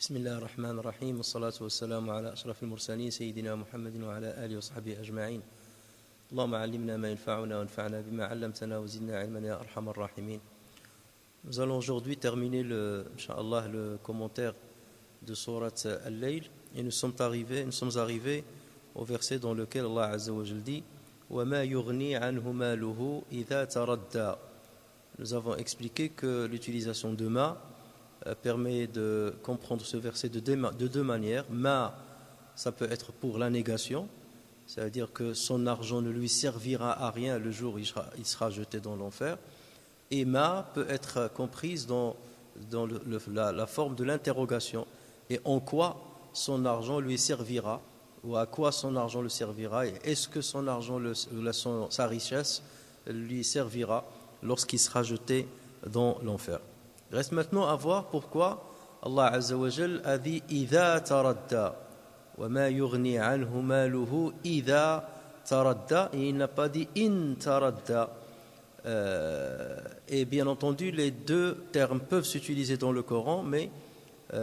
بسم الله الرحمن الرحيم والصلاة والسلام على أشرف المرسلين سيدنا محمد وعلى آله وصحبه أجمعين. اللهم علمنا ما ينفعنا وانفعنا بما علمتنا وزدنا علما يا أرحم الراحمين. Nous allons aujourd'hui terminer Inch'Allah, le commentaire de Surat Al-Layl et nous sommes arrivés au verset dans lequel Allah Azza wa Jal dit وَمَا يُغْنِي عَنْهُ مَالُهُ إِذَا تَرَدَّى. Nous avons expliqué que l'utilisation de ma permet de comprendre ce verset de deux manières. Ma, ça peut être pour la négation, c'est-à-dire que son argent ne lui servira à rien le jour où il sera jeté dans l'enfer. Et ma peut être comprise dans la forme de l'interrogation. Et en quoi son argent lui servira, ou à quoi son argent le servira, et est-ce que son argent, sa richesse lui servira lorsqu'il sera jeté dans l'enfer. Il reste maintenant à voir pourquoi Allah Azza wa Jal a dit إِذَا تَرَدَّى وَمَا يُغْنِي عَنْهُ مَالُهُ إِذَا تَرَدَّى, et il n'a pas dit إِن تَرَدَّى. Et bien entendu, les deux termes peuvent s'utiliser dans le Coran, mais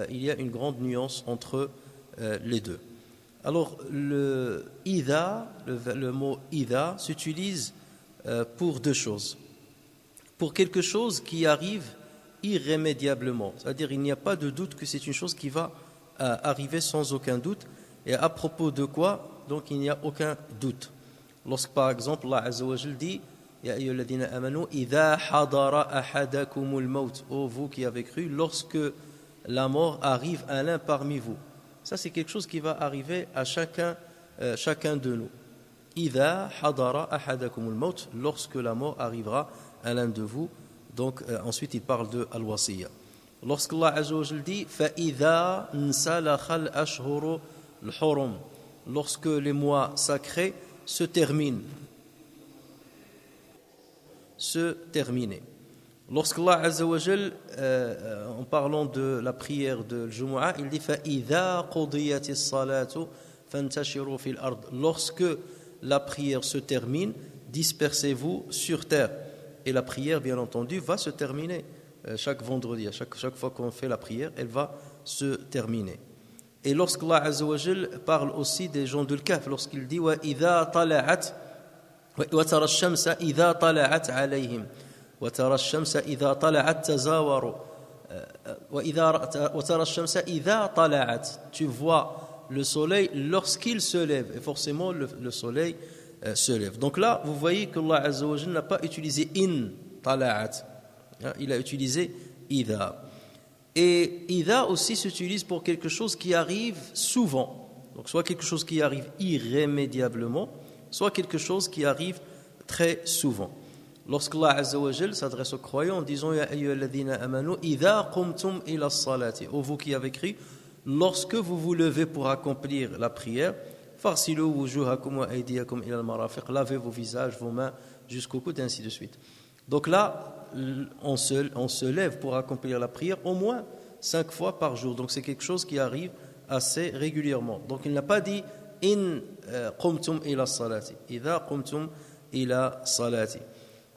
il y a une grande nuance entre les deux. Alors, le mot إِذَا s'utilise pour deux choses. Pour quelque chose qui arrive irrémédiablement, c'est-à-dire il n'y a pas de doute que c'est une chose qui va arriver sans aucun doute, et à propos de quoi donc il n'y a aucun doute. Lorsque par exemple Allah Azza wa Jal dit Ya ayyuhalladhina amanu idha hadara ahadakumul maut, ô vous qui avez cru, lorsque la mort arrive à l'un parmi vous. Ça c'est quelque chose qui va arriver à chacun de nous. Idha hadara ahadakumul maut, lorsque la mort arrivera à l'un de vous. Donc ensuite il parle de al-wasiyya. Lorsque Allah Azza wa Jal dit فَإِذَا انْسَلَخَ الْأَشْهُرُ الْحُرُمُ, lorsque les mois sacrés se terminent. Lorsque Allah Azza wa Jal, en parlant de la prière de Jumu'ah, il dit فَإِذَا قُضِيَتِ الصَّلَاةُ فَانْتَشِرُوا فِي الْأَرْضِ, lorsque la prière se termine, dispersez-vous sur terre. Et la prière, bien entendu, va se terminer chaque vendredi. Chaque fois qu'on fait la prière, elle va se terminer. Et lorsqu'Allah Azza wa Jal parle aussi des gens de l'Kahf, lorsqu'il dit وَإِذَا طَلَعَتْ وَتَرَى الشَّمْسَ إِذَا طَلَعَتْ عَلَيْهِمْ وَتَرَى الشَّمْسَ إِذَا طَلَعَتْ تَزَاوَرُوا وَتَرَى الشَّمْسَ إِذَا طَلَعَتْ. Tu vois le soleil lorsqu'il se lève. Et forcément, le soleil se lève. Donc là, vous voyez que Allah Azza wa Jal n'a pas utilisé in tala'at, il a utilisé idha. Et idha aussi s'utilise pour quelque chose qui arrive souvent. Donc soit quelque chose qui arrive irrémédiablement, soit quelque chose qui arrive très souvent. Lorsque Allah Azza wa Jal s'adresse aux croyants en disant Ya ayyuhalladhina amanu idha qumtum ila as-salati, ô vous qui avez cru, lorsque vous vous levez pour accomplir la prière, farsilu wujuhakum wa aydiyakum ila al-marafiq, lavez vos visages, vos mains jusqu'au coude, et ainsi de suite. Donc là, on se lève pour accomplir la prière au moins 5 fois par jour. Donc c'est quelque chose qui arrive assez régulièrement. Donc il n'a pas dit in qumtum ila salati, idha qumtum ila salati.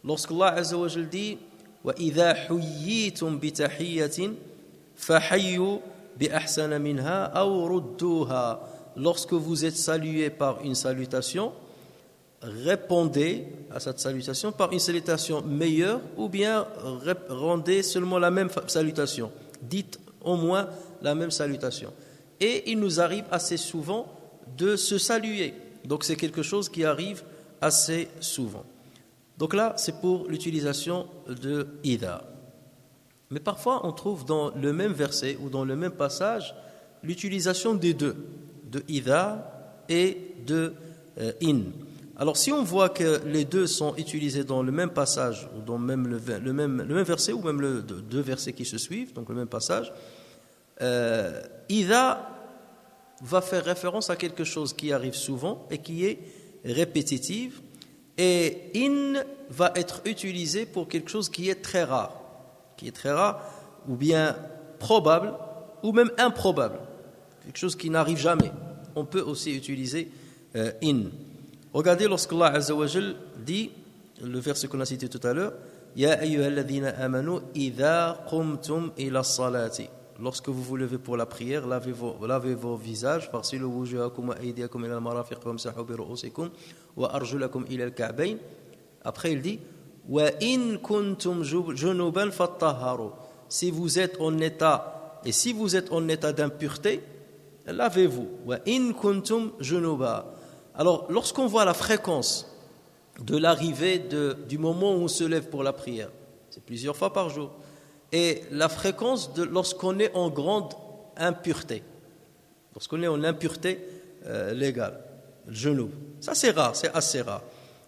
Lorsque Allah Azza wa Jal dit wa idha huyyitum bi tahiyyatin fahayyu bi ahsana minha aw rudduha, lorsque vous êtes salué par une salutation, répondez à cette salutation par une salutation meilleure, ou bien rendez seulement la même salutation. Dites au moins la même salutation. Et il nous arrive assez souvent de se saluer. Donc c'est quelque chose qui arrive assez souvent. Donc là, c'est pour l'utilisation de idha. Mais parfois, on trouve dans le même verset ou dans le même passage l'utilisation des deux, de idha et de in. Alors si on voit que les deux sont utilisés dans le même passage, ou dans même le même verset, ou même deux versets qui se suivent, donc le même passage, idha va faire référence à quelque chose qui arrive souvent et qui est répétitive, et in va être utilisé pour quelque chose qui est très rare, ou bien probable, ou même improbable, quelque chose qui n'arrive jamais. On peut aussi utiliser in. Regardez lorsque Allah Azza wa Jal dit, le verset qu'on a cité tout à l'heure, Ya ayyuhalladhina amanu idha qumtum ila salati, lorsque vous vous levez pour la prière, lavez vos visages, فاغسلوا وجوهكم وأيديكم إلى المرافق وامسحوا برؤوسكم وأرجلكم إلى الكعبين. Après il dit وإن كنتم جنبا فطهروا. Si vous êtes en état d'impureté, lavez-vous. وإن كنتم جنبا. Alors lorsqu'on voit la fréquence de l'arrivée du moment où on se lève pour la prière, c'est plusieurs fois par jour, et la fréquence lorsqu'on est en grande impureté, lorsqu'on est en impureté légale, le genou, ça c'est rare, c'est assez rare.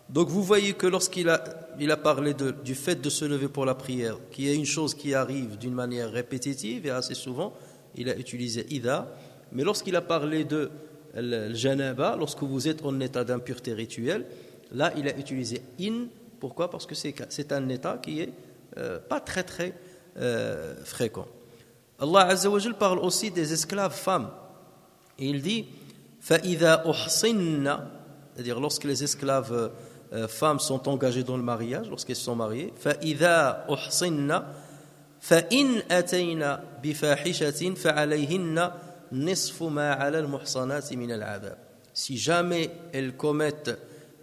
Donc vous voyez que lorsqu'il a parlé du fait de se lever pour la prière, qui est une chose qui arrive d'une manière répétitive et assez souvent, il a utilisé idha. Mais lorsqu'il a parlé de le janaba, lorsque vous êtes en état d'impureté rituelle, là il a utilisé in. Pourquoi? Parce que c'est un état qui est pas très très fréquent. Allah Azza wa Jal parle aussi des esclaves femmes. Et il dit فَإِذَا أُحْصِنَّ, c'est-à-dire lorsque les esclaves femmes sont engagées dans le mariage, lorsqu'elles sont mariées, فَإِذَا أُحْصِنَّ فَإِنْ أَتَيْنَ بِفَاحِشَةٍ فَعَلَيْهِنَّ نِصْفُ مَا عَلَى الْمُحْصَنَاتِ مِنَ الْعَذَابِ. Si jamais elles commettent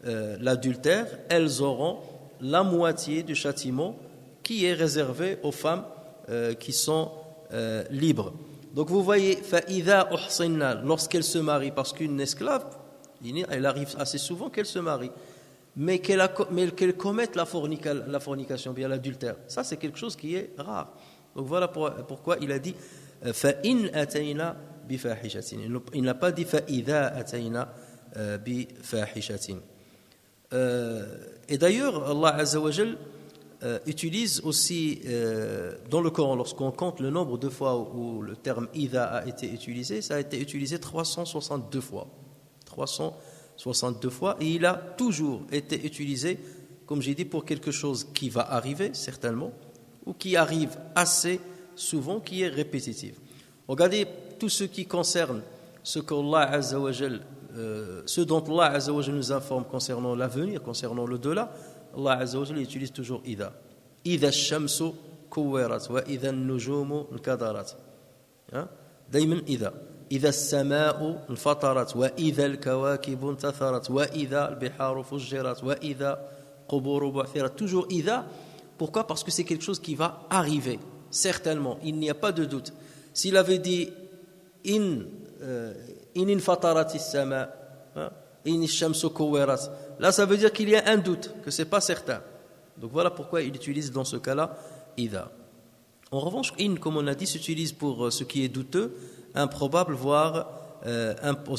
l'adultère, elles auront la moitié du châtiment qui est réservé aux femmes qui sont libres. Donc vous voyez, فَإِذَا أُحْصِنَّ, lorsqu'elle se marie, parce qu'une esclave, elle arrive assez souvent qu'elle se marie, mais qu'elle commette la fornication, bien l'adultère. Ça, c'est quelque chose qui est rare. Donc voilà pourquoi il a dit فَإِنْ أَتَيْنَا بِفَاحِشَةٍ. Il n'a pas dit فَإِذَا أَتَيْنَا بِفَاحِشَةٍ. Et d'ailleurs, Allah Azza wa Jal utilise aussi dans le Coran, lorsqu'on compte le nombre de fois où le terme idha a été utilisé, ça a été utilisé 362 fois. 362 fois, et il a toujours été utilisé, comme j'ai dit, pour quelque chose qui va arriver certainement, ou qui arrive assez souvent, qui est répétitif. Regardez tout ce qui concerne ce dont Allah Azza wa Jal nous informe concernant l'avenir, concernant l'au-delà. Allah Azza wa Jal utilise toujours idha. Idha ash-shamsu kuwirat wa idha an-nujumu nkadarat. Daiman idha. إذا السماء انفطرت وإذا الكواكب انتثرت وإذا البحار فجرت وإذا قبور بعثرت. Toujours إذا. Pourquoi? Parce que c'est quelque chose qui va arriver, certainement, il n'y a pas de doute. S'il avait dit إن انفطرت السماء إن الشمس كورت, là ça veut dire qu'il y a un doute, que c'est pas certain. Donc voilà pourquoi il utilise dans ce cas-là إذا. En revanche, in, comme on a dit, s'utilise pour ce qui est douteux, improbable, voire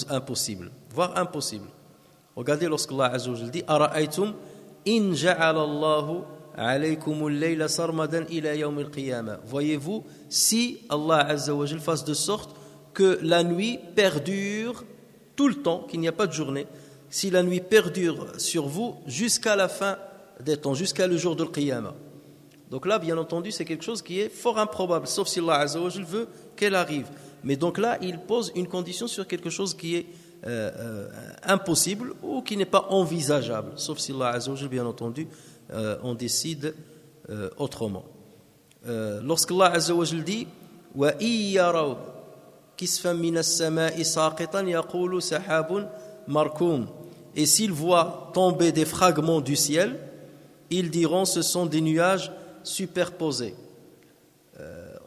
impossible. Regardez lorsque Allah Azza wa Jalla dit أَرَأَيْتُمْ إِنْ جَعَلَ اللَّهُ عَلَيْكُمُ اللَّيْلَ سَرْمَدًا إِلَى يَوْمِ الْقِيَامَةِ. Voyez-vous, si Allah Azza wa Jalla fasse de sorte que la nuit perdure tout le temps, qu'il n'y a pas de journée, si la nuit perdure sur vous jusqu'à la fin des temps, jusqu'à le jour de l'Qiyamah. Donc là, bien entendu, c'est quelque chose qui est fort improbable, sauf si Allah Azza wa Jalla veut qu'elle arrive. Mais donc là, il pose une condition sur quelque chose qui est impossible ou qui n'est pas envisageable, sauf si Allah Azza wa Jalla, bien entendu, on décide autrement. Lorsqu'Allah Azza wa Jalla dit وَإِن يَرَوْا كِسْفًا مِنَ السَّمَاءِ سَاقِطًا يَقُولُوا سَحَابٌ مَرْكُومٌ. Et s'ils voient tomber des fragments du ciel, ils diront ce sont des nuages superposés.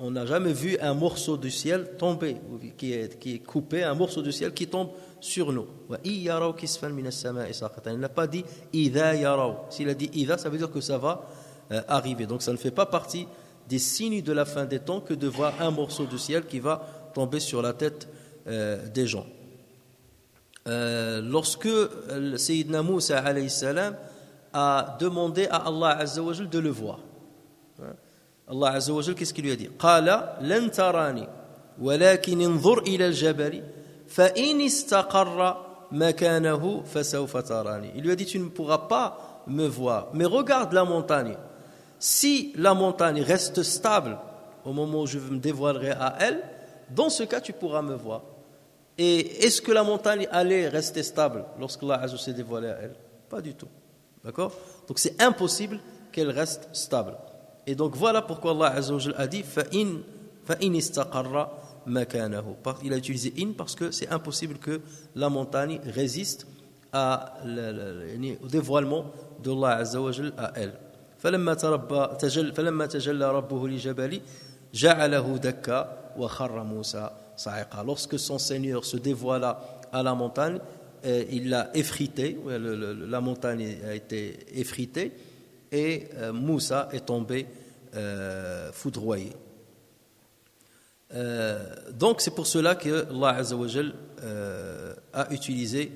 On n'a jamais vu un morceau du ciel tomber, qui est coupé, un morceau du ciel qui tombe sur nous. Il n'a pas dit idha yaraw. S'il a dit idha, ça veut dire que ça va arriver. Donc ça ne fait pas partie des signes de la fin des temps que de voir un morceau du ciel qui va tomber sur la tête des gens. Lorsque Sayyidina Moussa alayhi salam a demandé à Allah Azza wa Jal de le voir, Allah Azza wa Jal, qu'est-ce qu'il lui a dit? Qala lan tarani walakin انظر ila al-jabal fa in istaqarra makanahu fasawfa tarani. Il lui a dit, tu ne pourras pas me voir, mais regarde la montagne. Si la montagne reste stable au moment où je me dévoilerai à elle, dans ce cas tu pourras me voir. Et est-ce que la montagne allait rester stable lorsque Allah Azza wa Jal s'est dévoilé à elle? Pas du tout. D'accord? Donc c'est impossible qu'elle reste stable. Et donc voilà pourquoi Allah Azza wa Jal a dit فإن استقر مكانه. Il a utilisé in parce que c'est impossible que la montagne résiste au dévoilement d'Allah Azza wa Jal à elle. فلما تجلى ربه لجبل جعله دكا وخر موسى صاعقا. Lorsque son Seigneur se dévoila à la montagne, il l'a effrité, la montagne a été effritée et Moussa est tombé foudroyé. Donc c'est pour cela que Allah Azza wa Jal utilise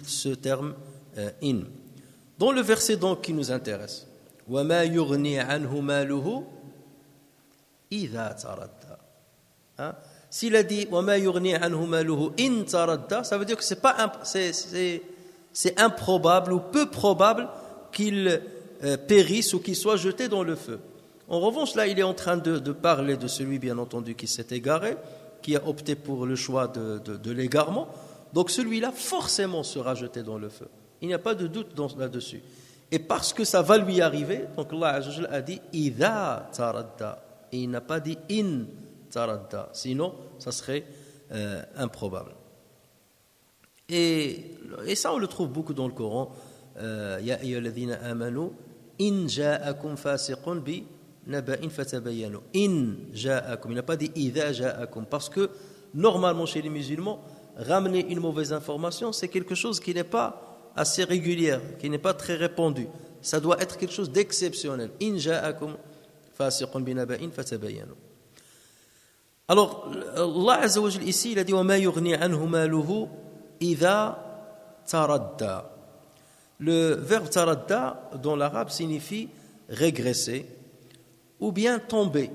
ce terme in. Dans le verset donc qui nous intéresse, وَمَا يُغْنِي عَنْهُ مَالُهُ إِذَا تَرَدَّى. S'il a dit وَمَا يُغْنِي عَنْهُ مَالُهُ إِن تَرَدَّى, ça veut dire que c'est improbable ou peu probable qu'il périsse ou qu'il soit jeté dans le feu. En revanche, là, il est en train de parler de celui, bien entendu, qui s'est égaré, qui a opté pour le choix de l'égarement. Donc celui-là, forcément, sera jeté dans le feu. Il n'y a pas de doute là-dessus. Et parce que ça va lui arriver, donc Allah Azza wa Jalla a dit « Idha taradda ». Et il n'a pas dit « In taradda ». Sinon, ça serait improbable. Et ça, on le trouve beaucoup dans le Coran. « Ya ayyuhalladhina amanu, in ja'akum fasiqun bi naba'in fatabayyanu ». In ja'akum. Il n'a pas dit « Idha ja'akum ». Parce que, normalement, chez les musulmans, ramener une mauvaise information, c'est quelque chose qui n'est pas assez régulière, qui n'est pas très répandue. Ça doit être quelque chose d'exceptionnel. In ja'akum fasiqun binaba'in fatabayyanu. Alors, Allah Azza wa Jalla ici, il a dit wa ma yughni anhu maluhu idha taradda. Le verbe taradda dans l'arabe signifie régresser ou bien tomber.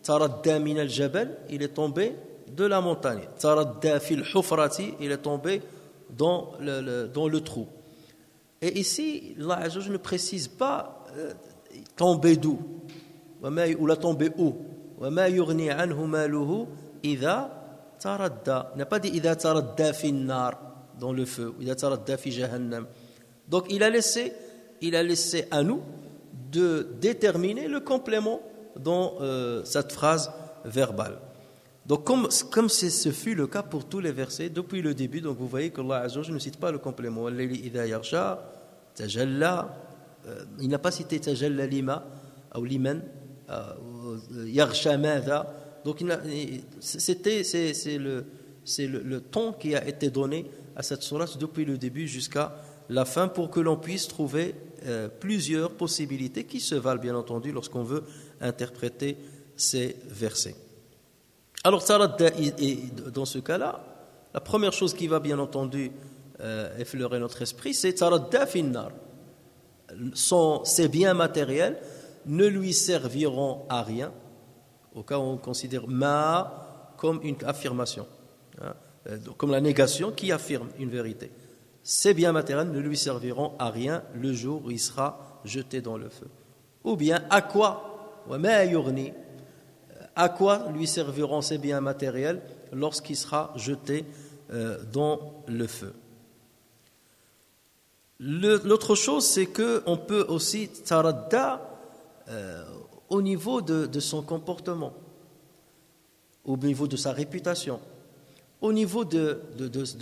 Taradda min al-jabal, il est tombé de la montagne. Taradda fil hufrati, il est tombé dans le trou. Et ici, Allah Azza wa Jalla ne précise pas tomber d'où ou la tomber où. وَمَا يُغْنِي عَنْهُ مَالُهُ إِذَا تَرَدَّى. Il n'a pas dit إِذَا تَرَدَّى فِي النَّارِ, dans le feu, إِذَا تَرَدَّى فِي جَهَنَّمْ. Donc il a laissé à nous de déterminer le complément dans cette phrase verbale. Donc comme ce fut le cas pour tous les versets depuis le début, donc vous voyez que Allah Azza wa Jalla ne cite pas le complément. وَاللَّيْلِ إِذَا يَغْشَى تَجَلَّى. Il n'a pas cité تَجَلَّى لِمَا ou liman yaghsha madha. Donc c'est le ton qui a été donné à cette sourate depuis le début jusqu'à la fin pour que l'on puisse trouver plusieurs possibilités qui se valent bien entendu lorsqu'on veut interpréter ces versets. Alors taradda, dans ce cas-là, la première chose qui va bien entendu effleurer notre esprit, c'est taradda fin nar. Ses biens matériels ne lui serviront à rien, au cas où on considère ma comme une affirmation, comme la négation qui affirme une vérité. Ces biens matériels ne lui serviront à rien le jour où il sera jeté dans le feu. Ou bien, à quoi lui serviront ces biens matériels lorsqu'il sera jeté dans le feu. L'autre chose, c'est qu'on peut aussi taradda au niveau de son comportement, au niveau de sa réputation, au niveau de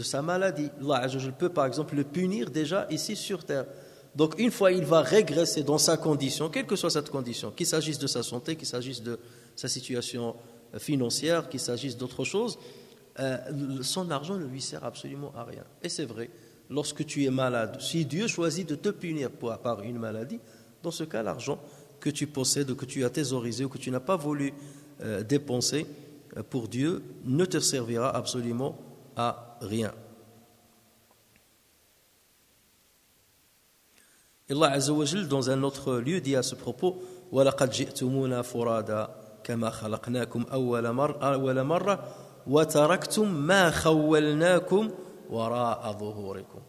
sa maladie. Allah, je peux par exemple le punir déjà ici sur terre. Donc une fois il va régresser dans sa condition, quelle que soit cette condition, qu'il s'agisse de sa santé, qu'il s'agisse de sa situation financière, qu'il s'agisse d'autre chose, son argent ne lui sert absolument à rien. Et c'est vrai, lorsque tu es malade, si Dieu choisit de te punir par une maladie, dans ce cas l'argent que tu possèdes, ou que tu as thésaurisé, ou que tu n'as pas voulu dépenser pour Dieu, ne te servira absolument à rien. Allah Azza wa Jal, dans un autre lieu, dit à ce propos وَلَقَدْ جِئْتُمُونَا فُرَادًا كَمَا خَلَقْنَاكُمْ أَوَّلَ مَرَّةٍ وَتَرَكْتُمْ مَا خَوَّلْنَاكُمْ وَرَاءَ ظُهُورِكُمْ.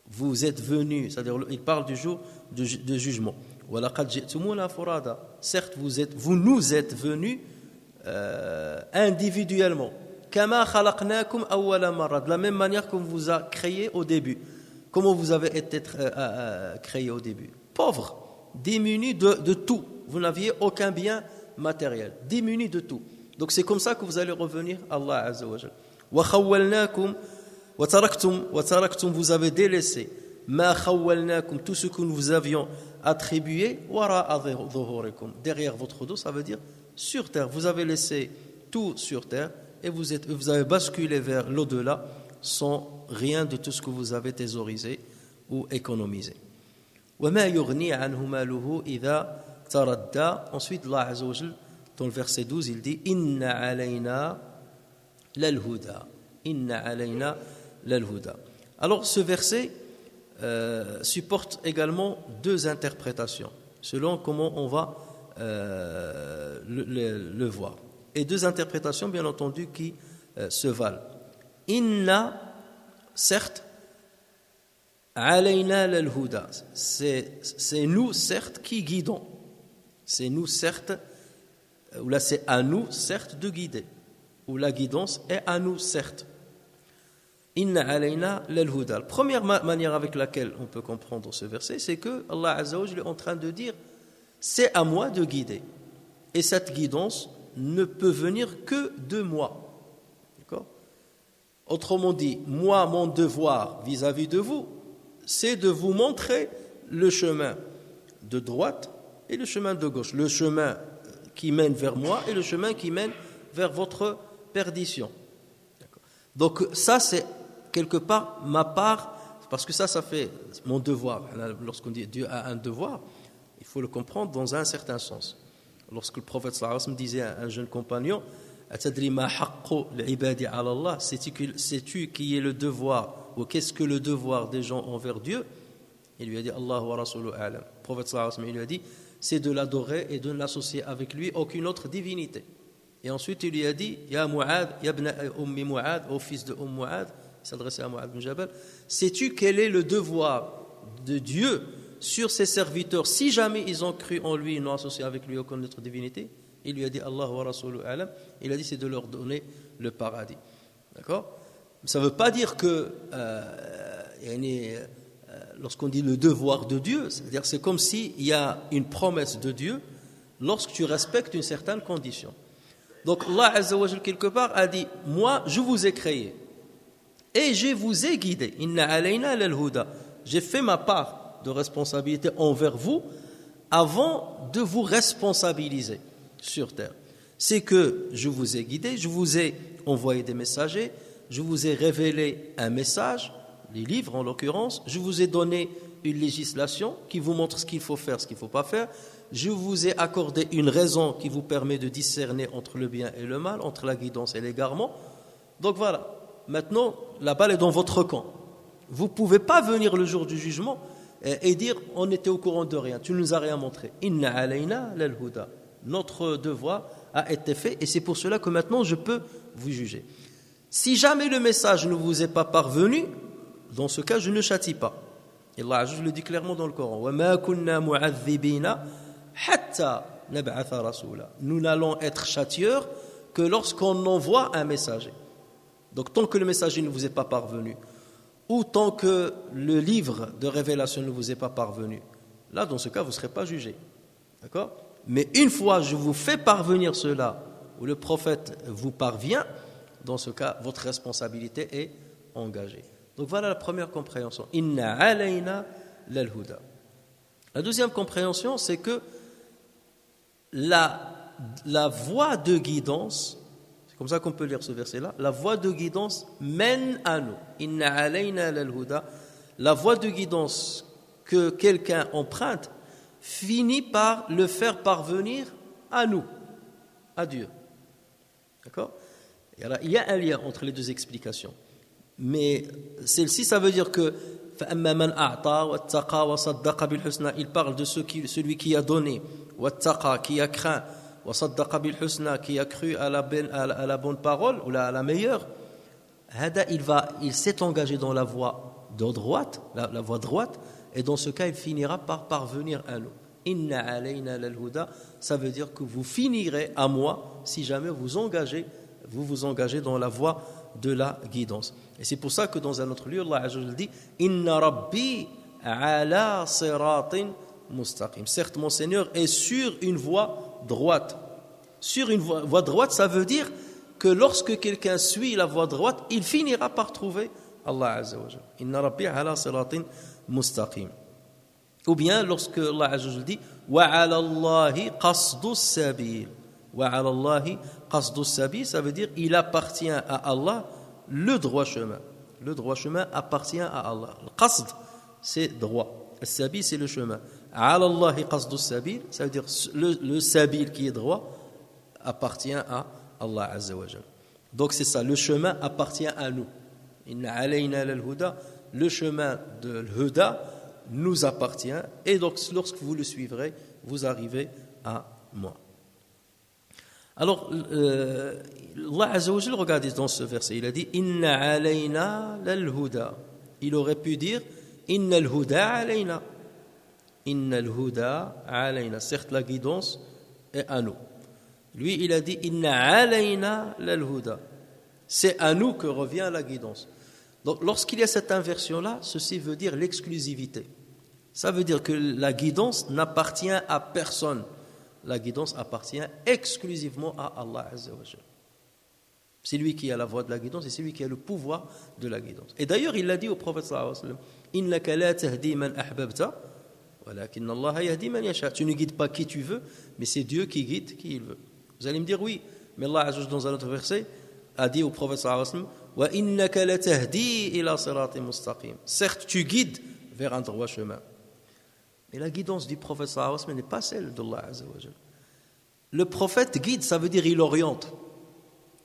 Vous êtes venus, c'est-à-dire il parle du jour de jugement. وَلَقَدْ جِئْتُمُونَا فُرَادًا. Certes, vous nous êtes venus individuellement. كَمَا خَلَقْنَاكُمْ أَوَّلَ مَرَّةٍ. De la même manière qu'on vous a créé au début. Comment vous avez été créé au début? Pauvre, démuni de tout. Vous n'aviez aucun bien matériel, démunis de tout. Donc c'est comme ça que vous allez revenir à Allah Azza wa Jal. Wa khawwalnakum wa taraktum, vous avez délaissé ma khawwalnakum, tout ce que nous vous avions attribué wara'a dhuhurikum, derrière votre dos, ça veut dire sur terre. Vous avez laissé tout sur terre et vous avez basculé vers l'au-delà sans rien de tout ce que vous avez thésaurisé ou économisé. وَمَا يُغْنِي عَنْهُ مَالُهُ إِذَا تَرَدَّى. Ensuite, Allah Azza wa Jal, dans le verset 12, il dit Inna alayna lal-huda. Inna alayna lal-huda. Alors, ce verset supporte également deux interprétations, selon comment on va le voir. Et deux interprétations, bien entendu, qui se valent. Inna, certes, alayna lal-huda. C'est nous, certes, qui guidons. C'est nous, certes, ou là c'est à nous, certes, de guider. Ou la guidance est à nous, certes. Inna alayna lal-huda. La première manière avec laquelle on peut comprendre ce verset, c'est que Allah Azza wa Jalla est en train de dire c'est à moi de guider. Et cette guidance ne peut venir que de moi. D'accord ? Autrement dit, moi, mon devoir vis-à-vis de vous, c'est de vous montrer le chemin de droite et le chemin de gauche. Le chemin qui mène vers moi et le chemin qui mène vers votre perdition. D'accord. Donc ça, c'est quelque part ma part, parce que ça fait mon devoir. Lorsqu'on dit Dieu a un devoir, il faut le comprendre dans un certain sens. Lorsque le prophète sallallahu alayhi wa sallam disait à un jeune compagnon, Atadri ma haqqu l'ibadi ala Allah, sais-tu qui est le devoir, ou qu'est-ce que le devoir des gens envers Dieu? Il lui a dit Allah wa rasuluhu a'lam. Le prophète sallallahu alayhi wa sallam, il lui a dit c'est de l'adorer et de ne l'associer avec lui aucune autre divinité. Et ensuite il lui a dit Ya Mu'ad, Ya ibn Ummi Mu'ad, au fils de Mu'ad, il s'adressait à Mu'ad bin Jabal, sais-tu quel est le devoir de Dieu sur ses serviteurs si jamais ils ont cru en lui et n'ont associé avec lui aucune autre divinité? Il lui a dit Allah wa rasuluhu a'lam. Il a dit c'est de leur donner le paradis. D'accord? Ça ne veut pas dire que lorsqu'on dit le devoir de Dieu, c'est-à-dire c'est comme s'il y a une promesse de Dieu lorsque tu respectes une certaine condition. Donc Allah Azza wa Jal quelque part a dit moi je vous ai créé et je vous ai guidé. Inna alayna lal-huda. J'ai fait ma part de responsabilité envers vous avant de vous responsabiliser sur terre. C'est que je vous ai guidé, je vous ai envoyé des messagers, je vous ai révélé un message, les livres en l'occurrence, je vous ai donné une législation qui vous montre ce qu'il faut faire, ce qu'il ne faut pas faire, je vous ai accordé une raison qui vous permet de discerner entre le bien et le mal, entre la guidance et l'égarement. Donc voilà, maintenant la balle est dans votre camp. Vous ne pouvez pas venir le jour du jugement et dire on était au courant de rien, tu ne nous as rien montré. Inna alayna lal-huda. Notre devoir a été fait et c'est pour cela que maintenant je peux vous juger. Si jamais le message ne vous est pas parvenu, dans ce cas je ne châtie pas. Et Allah je le dit clairement dans le Coran. وَمَا كُنَّا مُعَذِّبِينَ حَتَّى نَبْعَثَ رَسُولًا. Nous n'allons être châtieurs que lorsqu'on envoie un messager. Donc tant que le messager ne vous est pas parvenu, ou tant que le livre de révélation ne vous est pas parvenu, là dans ce cas vous ne serez pas jugé. D'accord ? Mais une fois je vous fais parvenir cela, où le prophète vous parvient, dans ce cas, votre responsabilité est engagée. Donc voilà la première compréhension. Inna alayna lal-huda. La deuxième compréhension, c'est que la voie de guidance, c'est comme ça qu'on peut lire ce verset-là, la voie de guidance mène à nous. Inna alayna lal-huda. La voie de guidance que quelqu'un emprunte finit par le faire parvenir à nous, à Dieu. D'accord ? Et alors, il y a un lien entre les deux explications. Mais celle-ci, ça veut dire que il parle de celui qui a donné, qui a craint, qui a cru à la bonne parole, ou à la meilleure. Il s'est engagé dans la voie de droite, la voie droite, et dans ce cas, il finira par parvenir à nous. Inna alayna lal-huda, ça veut dire que vous finirez à moi si jamais vous vous engagez dans la voie de la guidance. Et c'est pour ça que dans un autre lieu, Allah Azza wa Jalla dit Inna Rabbi ala siratin mustaqim. Certes, mon Seigneur est sur une voie droite. sur une voie droite, ça veut dire que lorsque quelqu'un suit la voie droite, il finira par trouver Allah Azza wa Jal. Inna rabbi ala siratin mustaqim. Ou bien lorsque Allah Azza wa Jal dit wa ala Allahi qasdu sabil. Wa ala Allahi qasdu sabil, ça veut dire il appartient à Allah le droit chemin. Le droit chemin appartient à Allah. Le qasd, c'est droit. Le sabil, c'est le chemin. Ala Allahi qasdu sabil, ça veut dire le sabil qui est droit appartient à Allah Azza wa Jal. Donc c'est ça, le chemin appartient à nous. Inna alayna lal-huda, le chemin de l'huda nous appartient, et donc lorsque vous le suivrez, vous arrivez à moi. Alors, Allah Azza wa Jal, regardez dans ce verset, il a dit Inna alayna lal-huda. Il aurait pu dire Inna al-huda alayna. Inna al-huda alayna. Certes, la guidance est à nous. Lui, il a dit Inna alayna lal-huda. C'est à nous que revient la guidance. Donc, lorsqu'il y a cette inversion-là, ceci veut dire l'exclusivité. Ça veut dire que la guidance n'appartient à personne. La guidance appartient exclusivement à Allah Azza wa Jal. C'est lui qui a la voie de la guidance et c'est lui qui a le pouvoir de la guidance. Et d'ailleurs, il l'a dit au prophète sallallahu alayhi wa sallam Innaka la tahdi man ahbabta, walakin Allah yahdi man yasha. Tu ne guides pas qui tu veux, mais c'est Dieu qui guide qui il veut. Vous allez me dire oui, mais Allah Azza wa Jal, dans un autre verset, a dit au prophète sallallahu alayhi wa sallam Wa innaka la tahdi ila siratin mustaqim. Certes, tu guides vers un droit chemin. Mais la guidance du prophète sallallahu alayhi wa sallam n'est pas celle d'Allah Azza wa Jal. Le prophète guide, ça veut dire il oriente.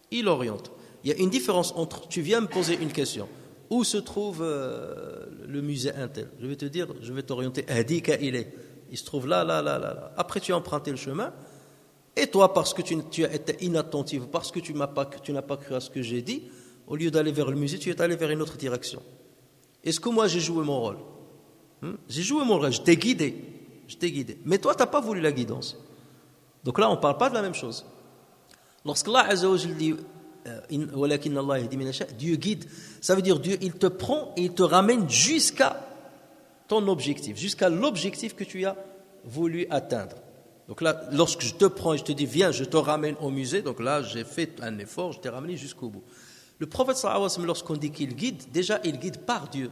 Il oriente. Il y a une différence entre, tu viens me poser une question, où se trouve le musée Intel? Je vais te dire, je vais t'orienter, Hadika il est. Il se trouve là, là, là, là, là. Après tu as emprunté le chemin, et toi parce que tu as été inattentif, parce que tu n'as pas cru à ce que j'ai dit, au lieu d'aller vers le musée, tu es allé vers une autre direction. Est-ce que moi j'ai joué mon rôle? J'ai joué mon rôle, je t'ai guidé. Mais toi, tu n'as pas voulu la guidance. Donc là, on ne parle pas de la même chose. Lorsqu'Allah Azza wa Jal dit Walakin Allah yahdi man yasha, Dieu guide, ça veut dire Dieu, il te prend et il te ramène jusqu'à ton objectif, jusqu'à l'objectif que tu as voulu atteindre. Donc là, lorsque je te prends et je te dis viens, je te ramène au musée, donc là, j'ai fait un effort, je t'ai ramené jusqu'au bout. Le prophète sallallahu alayhi wa sallam, lorsqu'on dit qu'il guide, déjà il guide par Dieu,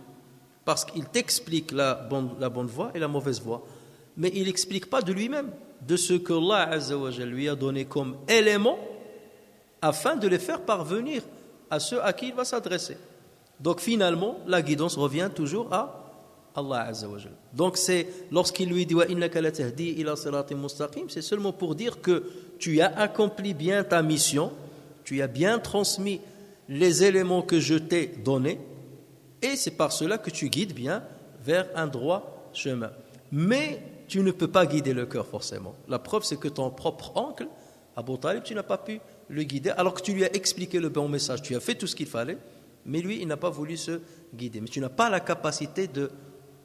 parce qu'il t'explique la bonne voie et la mauvaise voie, mais il n'explique pas de lui-même, de ce que Allah Azza wa Jal lui a donné comme élément afin de les faire parvenir à ceux à qui il va s'adresser. Donc finalement, la guidance revient toujours à Allah Azza wa Jal. Donc c'est lorsqu'il lui dit wa innaka la tahdi ila siratin mustaqim, c'est seulement pour dire que tu as accompli bien ta mission, tu as bien transmis les éléments que je t'ai donnés, et c'est par cela que tu guides bien vers un droit chemin. Mais tu ne peux pas guider le cœur forcément. La preuve, c'est que ton propre oncle, Abu Talib, tu n'as pas pu le guider, alors que tu lui as expliqué le bon message. Tu as fait tout ce qu'il fallait, mais lui, il n'a pas voulu se guider. Mais tu n'as pas la capacité de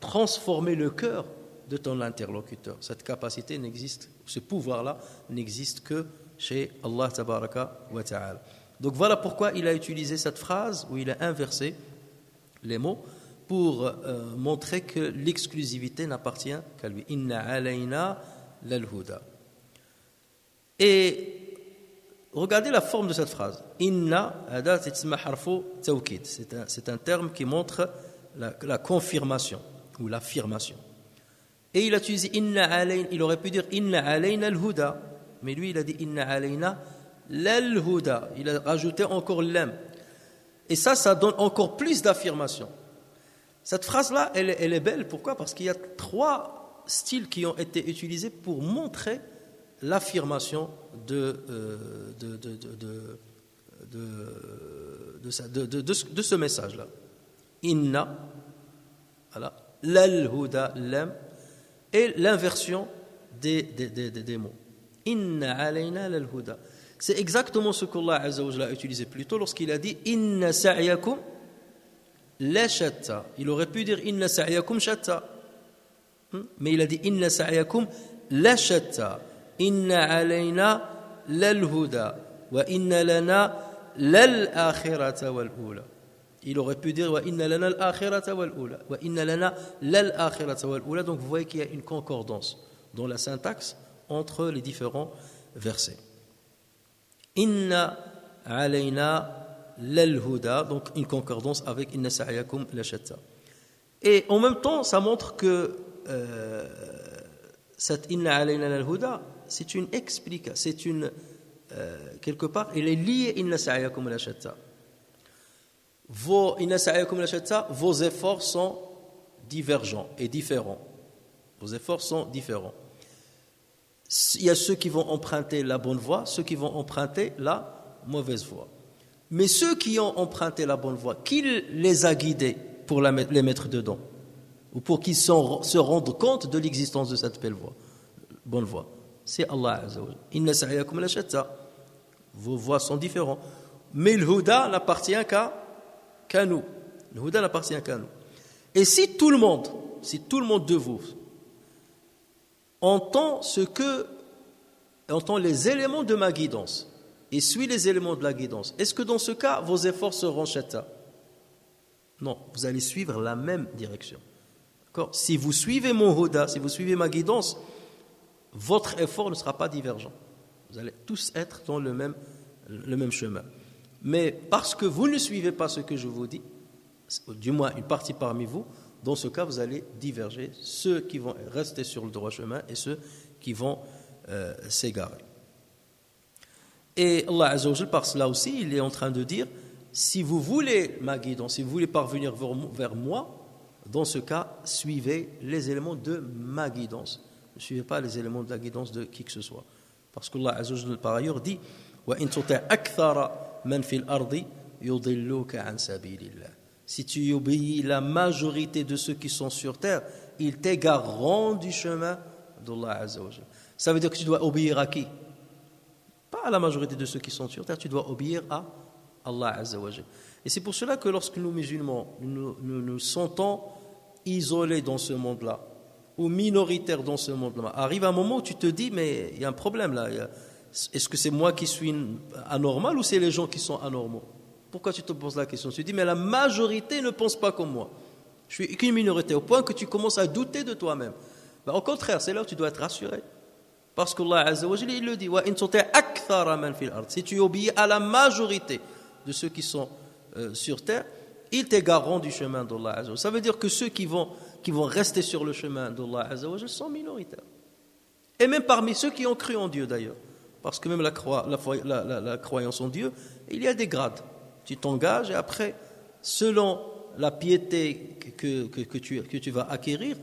transformer le cœur de ton interlocuteur. Cette capacité n'existe, ce pouvoir-là n'existe que chez Allah Tabaraka wa Ta'ala. Donc voilà pourquoi il a utilisé cette phrase où il a inversé les mots pour montrer que l'exclusivité n'appartient qu'à lui. Inna alayna lal-huda. Et regardez la forme de cette phrase. Inna adat isma harfu tawkid. C'est un terme qui montre la confirmation ou l'affirmation. Et il a utilisé inna alayna. Il aurait pu dire inna alayna al-huda, mais lui il a dit inna alayna lal-huda. Il a rajouté encore l'am. Et ça donne encore plus d'affirmation. Cette phrase-là, elle est belle. Pourquoi? Parce qu'il y a 3 styles qui ont été utilisés pour montrer l'affirmation de ce message-là. Inna, voilà, lal-huda, l'am, et l'inversion des mots. Inna alayna lal-huda. C'est exactement ce qu'Allah Azza wa Jalla a utilisé plus tôt lorsqu'il a dit Inna sa'yakum la shatta. Il aurait pu dire Inna sa'yakum shatta. Mais il a dit Inna sa'yakum la shatta. Inna alayna lal-huda. Wa inna lana lal-akhirata wal-ula. Il aurait pu dire Wa inna lana lal-akhirata wal-ula. Wa inna lana lal-akhirata wal-ula. Donc vous voyez qu'il y a une concordance dans la syntaxe entre les différents versets. Inna alayna lal huda, donc une concordance avec inna sa'yakum la shatta. Et en même temps, ça montre que cette inna alayna lal huda, c'est une explication, c'est une quelque part, elle est liée inna sa'yakum la shatta. Vos efforts sont divergents et différents. Vos efforts sont différents. Il y a ceux qui vont emprunter la bonne voie, ceux qui vont emprunter la mauvaise voie. Mais ceux qui ont emprunté la bonne voie, qui les a guidés pour les mettre dedans, ou pour qu'ils se rendent compte de l'existence de cette bonne voie, c'est Allah Azza wa Jalla. Inna sa'yakum la shatta. Vos voies sont différentes. Mais le huda n'appartient qu'à nous. Le huda n'appartient qu'à nous. Et si tout le monde de vous entend les éléments de ma guidance et suit les éléments de la guidance, est-ce que dans ce cas, vos efforts seront shatta? Non, vous allez suivre la même direction. D'accord? Si vous suivez mon huda, si vous suivez ma guidance, votre effort ne sera pas divergent. Vous allez tous être dans le même chemin. Mais parce que vous ne suivez pas ce que je vous dis, du moins une partie parmi vous, dans ce cas, vous allez diverger, ceux qui vont rester sur le droit chemin et ceux qui vont s'égarer. Et Allah Azza wa Jalla, par cela aussi, il est en train de dire, si vous voulez ma guidance, si vous voulez parvenir vers moi, dans ce cas, suivez les éléments de ma guidance. Ne suivez pas les éléments de la guidance de qui que ce soit. Parce qu'Allah Azza wa Jalla, par ailleurs, dit وَإِن تُطِعْ أَكْثَرَ مَنْ فِي الْأَرْضِ يُضِلُّوكَ عَنْ سَبِيلِ اللَّهِ. Si tu obéis la majorité de ceux qui sont sur terre, ils t'égareront du chemin d'Allah Azza wa Jalla. Ça veut dire que tu dois obéir à qui? Pas à la majorité de ceux qui sont sur terre, tu dois obéir à Allah Azza wa Jalla. Et c'est pour cela que lorsque nous musulmans, nous sentons isolés dans ce monde-là, ou minoritaires dans ce monde-là, arrive un moment où tu te dis, mais il y a un problème là. Est-ce que c'est moi qui suis anormal ou c'est les gens qui sont anormaux? Pourquoi tu te poses la question? Tu te dis, mais la majorité ne pense pas comme moi. Je suis qu'une minorité, au point que tu commences à douter de toi-même. Au contraire, c'est là où tu dois être rassuré. Parce qu'Allah Azza wa Jalla, il le dit, si tu obéis à la majorité de ceux qui sont sur terre, ils t'égareront du chemin d'Allah Azza wa Jalla. Ça veut dire que ceux qui vont rester sur le chemin d'Allah Azza wa Jalla sont minoritaires. Et même parmi ceux qui ont cru en Dieu d'ailleurs. Parce que même la croyance en Dieu, il y a des grades. Tu t'engages et après, selon la piété que tu vas acquérir,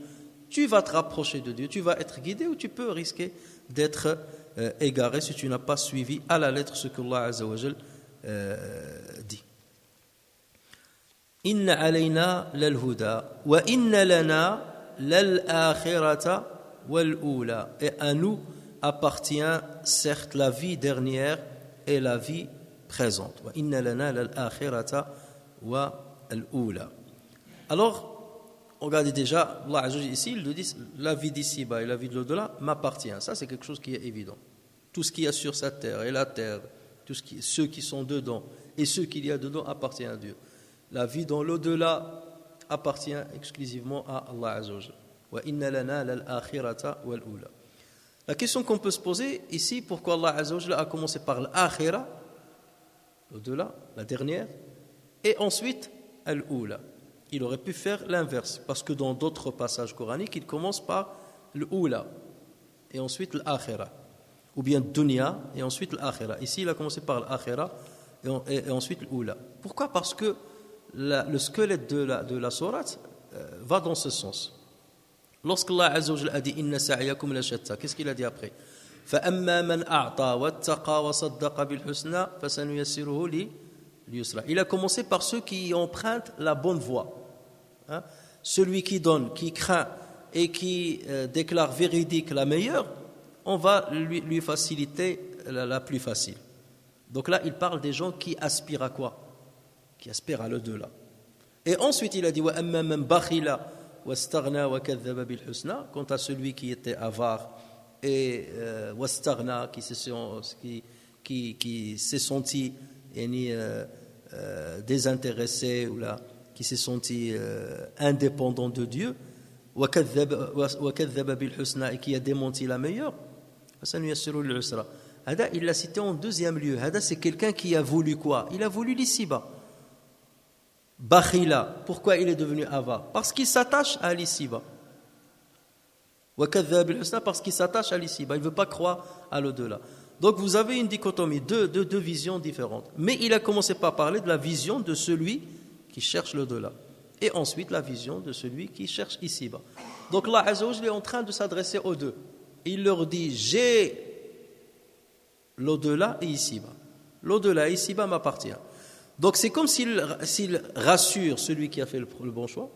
tu vas te rapprocher de Dieu, tu vas être guidé ou tu peux risquer d'être égaré si tu n'as pas suivi à la lettre ce que Allah Azza wa Jal dit. Inna alayna lal huda wa inna lana lal akhirata wal ula. Et à nous appartient certes la vie dernière et la vie présente. Wa inna lana lal akhirata wa al ula. Alors, regardez déjà, Allah Azza wa Jalla ici, il nous dit la vie d'ici-bas et la vie de l'au-delà m'appartient. Ça, c'est quelque chose qui est évident. Tout ce qu'il y a sur cette terre et la terre, ceux qui sont dedans et ceux qu'il y a dedans appartient à Dieu. La vie dans l'au-delà appartient exclusivement à Allah Azza wa Jalla. Wa inna lana lal akhirata wal ula. La question qu'on peut se poser ici, pourquoi Allah Azza wa Jalla a commencé par l'akhira, l'au-delà, la dernière, et ensuite al-ula. Il aurait pu faire l'inverse, parce que dans d'autres passages coraniques, il commence par l'ula, et ensuite l'akhira, ou bien dunya, et ensuite l'akhira. Ici, il a commencé par l'akhira, et ensuite l'ula. Pourquoi? Parce que le squelette de la sourate va dans ce sens. Lorsqu'Allah Azza wa Jalla a dit inna sa'yakum la shatta, qu'est-ce qu'il a dit après? فَأَمَّا مَنْ أَعْطَى وَاتَّقَى وَصَدَّقَ بِالْحُسْنَى فَسَنُيَسِّرُهُ لِلْيُسْرَى. Il a commencé par ceux qui empruntent la bonne voie. Celui qui donne, qui craint et qui déclare véridique la meilleure, on va lui faciliter la plus facile. Donc là, il parle des gens qui aspirent à quoi? Qui aspirent à l'au-delà. Et ensuite, il a dit وَأَمَّا مَنْ بَخِلَ وَاسْتَغْنَى وَكَذَّبَ بِالْحُسْنَى. Quant à celui qui était avare et وَاسْتَغْنَى, qui s'est senti désintéressé ou là, qui s'est senti indépendant de Dieu, وَكَذَّبَ بِالْحُسْنَى, et qui a démenti la meilleure, فَسَنُيَسِّرُهُ لِلْعُسْرَى. Hada, il l'a cité en deuxième lieu. Hada, c'est quelqu'un qui a voulu quoi? Il a voulu l'ici-bas. Bakhila, pourquoi il est devenu avare? Parce qu'il s'attache à l'ici-bas. Wa kadhab al-husna, parce qu'il s'attache à l'ici-bas. Il ne veut pas croire à l'au-delà. Donc vous avez une dichotomie, deux visions différentes. Mais il a commencé par parler de la vision de celui qui cherche l'au-delà. Et ensuite la vision de celui qui cherche ici-bas. Donc Allah Azza wa Jalla est en train de s'adresser aux deux. Il leur dit, j'ai l'au-delà et ici-bas. L'au-delà et ici-bas m'appartient. Donc c'est comme s'il rassure celui qui a fait le bon choix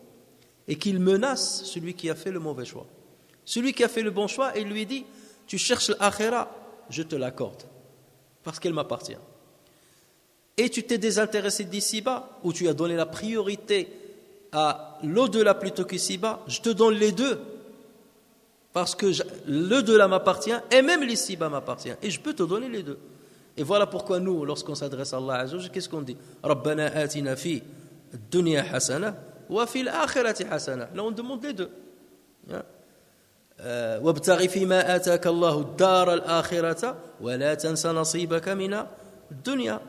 et qu'il menace celui qui a fait le mauvais choix. Celui qui a fait le bon choix, il lui dit, tu cherches l'akhira, je te l'accorde, parce qu'elle m'appartient. Et tu t'es désintéressé d'ici-bas, où tu as donné la priorité à l'au-delà plutôt qu'ici-bas, je te donne les deux, parce que l'au-delà m'appartient, et même l'ici-bas m'appartient, et je peux te donner les deux. Et voilà pourquoi nous, lorsqu'on s'adresse à Allah Azza wa Jalla, qu'est-ce qu'on dit? Rabbana atina fi dunya hasana wa fil akhirati hasana. Là on demande les deux. وابتغ فيما آتاك الله الدار الآخرة ولا تنس نصيبك من الدنيا.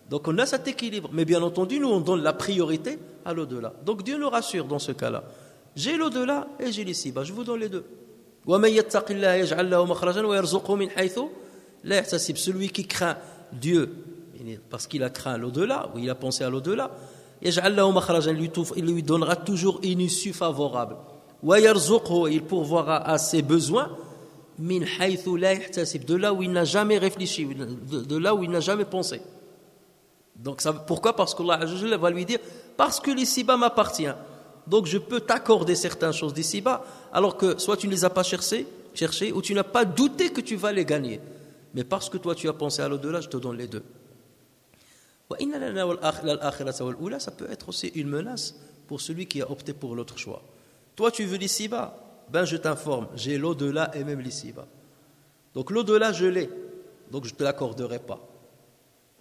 Donc on a cet équilibre, mais bien entendu nous on donne la priorité à l'au-delà. Donc Dieu nous rassure dans ce cas-là. J'ai l'au-delà et j'ai l'ici-bas, je vous donne les deux. ومن يتق الله يجعل له مخرجا ويرزقه من حيث لا يحتسب. Celui qui craint Dieu parce qu'il a craint l'au-delà ou il a pensé à l'au-delà, يجعل له مخرجا, il lui donnera toujours une issue favorable. Il pourvoira à ses besoins de là où il n'a jamais réfléchi, de là où il n'a jamais pensé. Donc pourquoi? Parce qu'Allah va lui dire, parce que l'ici-bas m'appartient, donc je peux t'accorder certaines choses d'ici-bas, alors que soit tu ne les as pas cherchées ou tu n'as pas douté que tu vas les gagner, mais parce que toi tu as pensé à l'au-delà, je te donne les deux. Ça peut être aussi une menace pour celui qui a opté pour l'autre choix. Toi, tu veux l'ici-bas, ben je t'informe, j'ai l'au-delà et même l'ici-bas. Donc l'au-delà, je l'ai, donc je ne te l'accorderai pas.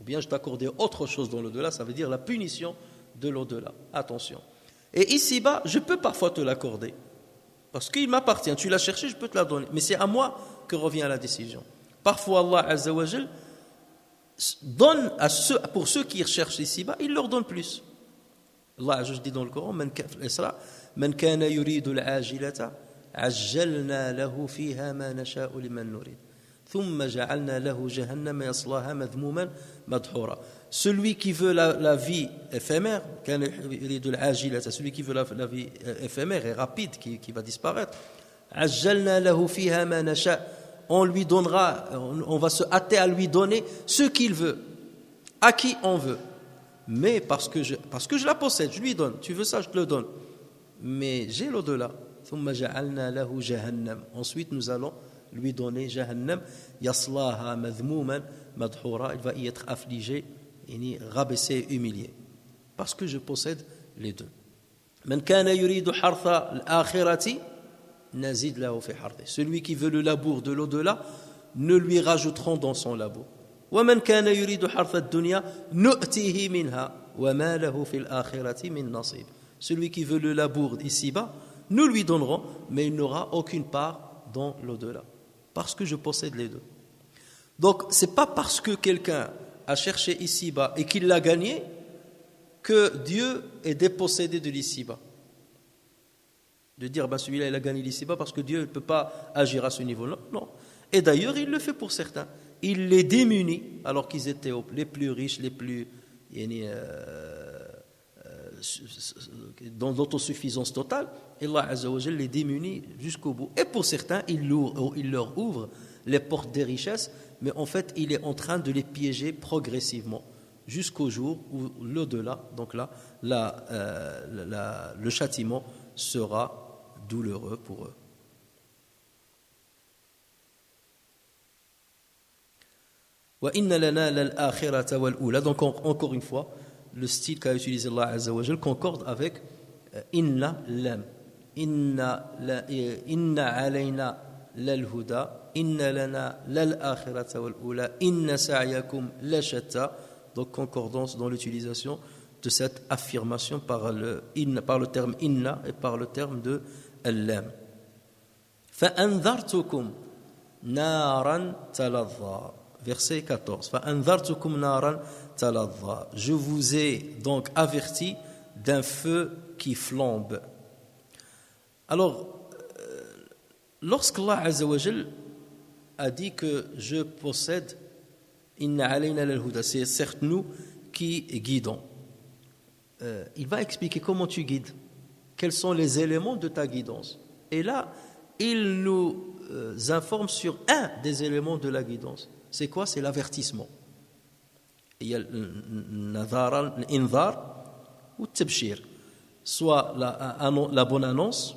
Ou bien je t'accorderai autre chose dans l'au-delà, ça veut dire la punition de l'au-delà. Attention. Et ici-bas, je peux parfois te l'accorder, parce qu'il m'appartient, tu l'as cherché, je peux te la donner. Mais c'est à moi que revient la décision. Parfois, Allah Azza wa Jal donne pour ceux qui recherchent ici-bas, il leur donne plus. Allah Azza wa Jal dit dans le Coran, من كان يريد العاجلة عجلنا له فيها ما نشاء لمن نريد ثم جعلنا له جهنم يصلاها مذموما مدحورا. Celui qui veut la vie éphémère, كان يريد العاجلة, celui qui veut la vie éphémère et rapide qui va disparaître, عجلنا له فيها ما نشاء, on lui donnera, on va se hâter à lui donner ce qu'il veut, à qui on veut, mais parce que je la possède, je lui donne. Tu veux ça, je te le donne. Mais j'ai l'au-delà. Ensuite nous allons lui donner Jahannam, yaslaha madhmouman madhoura, il va y être affligé, rabaissé, humilié, parce que je possède les deux. Man kana yuridu hartha al-akhirati nazid lahu fi harthi. Celui qui veut le labour de l'au-delà, ne lui rajouterons dans son labour. Wa man kana yuridu hartha ad-dunya nu'tihi minha wa ma lahu fi al-akhirati min nasib. Celui qui veut le labour ici-bas, nous lui donnerons, mais il n'aura aucune part dans l'au-delà, parce que je possède les deux. Donc, ce n'est pas parce que quelqu'un a cherché ici-bas et qu'il l'a gagné que Dieu est dépossédé de l'ici-bas. De dire, celui-là, il a gagné l'ici-bas parce que Dieu ne peut pas agir à ce niveau-là. Non. Et d'ailleurs, il le fait pour certains. Il les démunit, alors qu'ils étaient les plus riches, les plus... dans l'autosuffisance totale, et Allah Azza wa Jalla les démunit jusqu'au bout. Et pour certains, il leur ouvre les portes des richesses, mais en fait, il est en train de les piéger progressivement jusqu'au jour où l'au-delà, donc là, le châtiment sera douloureux pour eux. Wa inna lana lal-akhirata wal-ula. Donc encore une fois, le style qu'a utilisé Allah Azza wa Jal concorde avec inna lam. Inna alayna lal-huda, inna lana lal-akhirata wal-ula, inna sa'yakum la shatta. Donc concordance dans l'utilisation de cette affirmation par le terme inna et par le terme de al-lam. Fa anzartukum naran taladha. verset 14. فَأَنذَرْتُكُمْ نَارًا تَلَظَّى. Je vous ai donc averti d'un feu qui flambe. Alors, lorsqu'Allah Azza wa Jal a dit que je possède Inna alayna lal-huda, c'est certes nous qui guidons. Il va expliquer comment tu guides, quels sont les éléments de ta guidance. Et là, il nous informe sur un des éléments de la guidance. C'est quoi? C'est l'avertissement. Il y a l'inzar ou le tabshir. Soit la bonne annonce,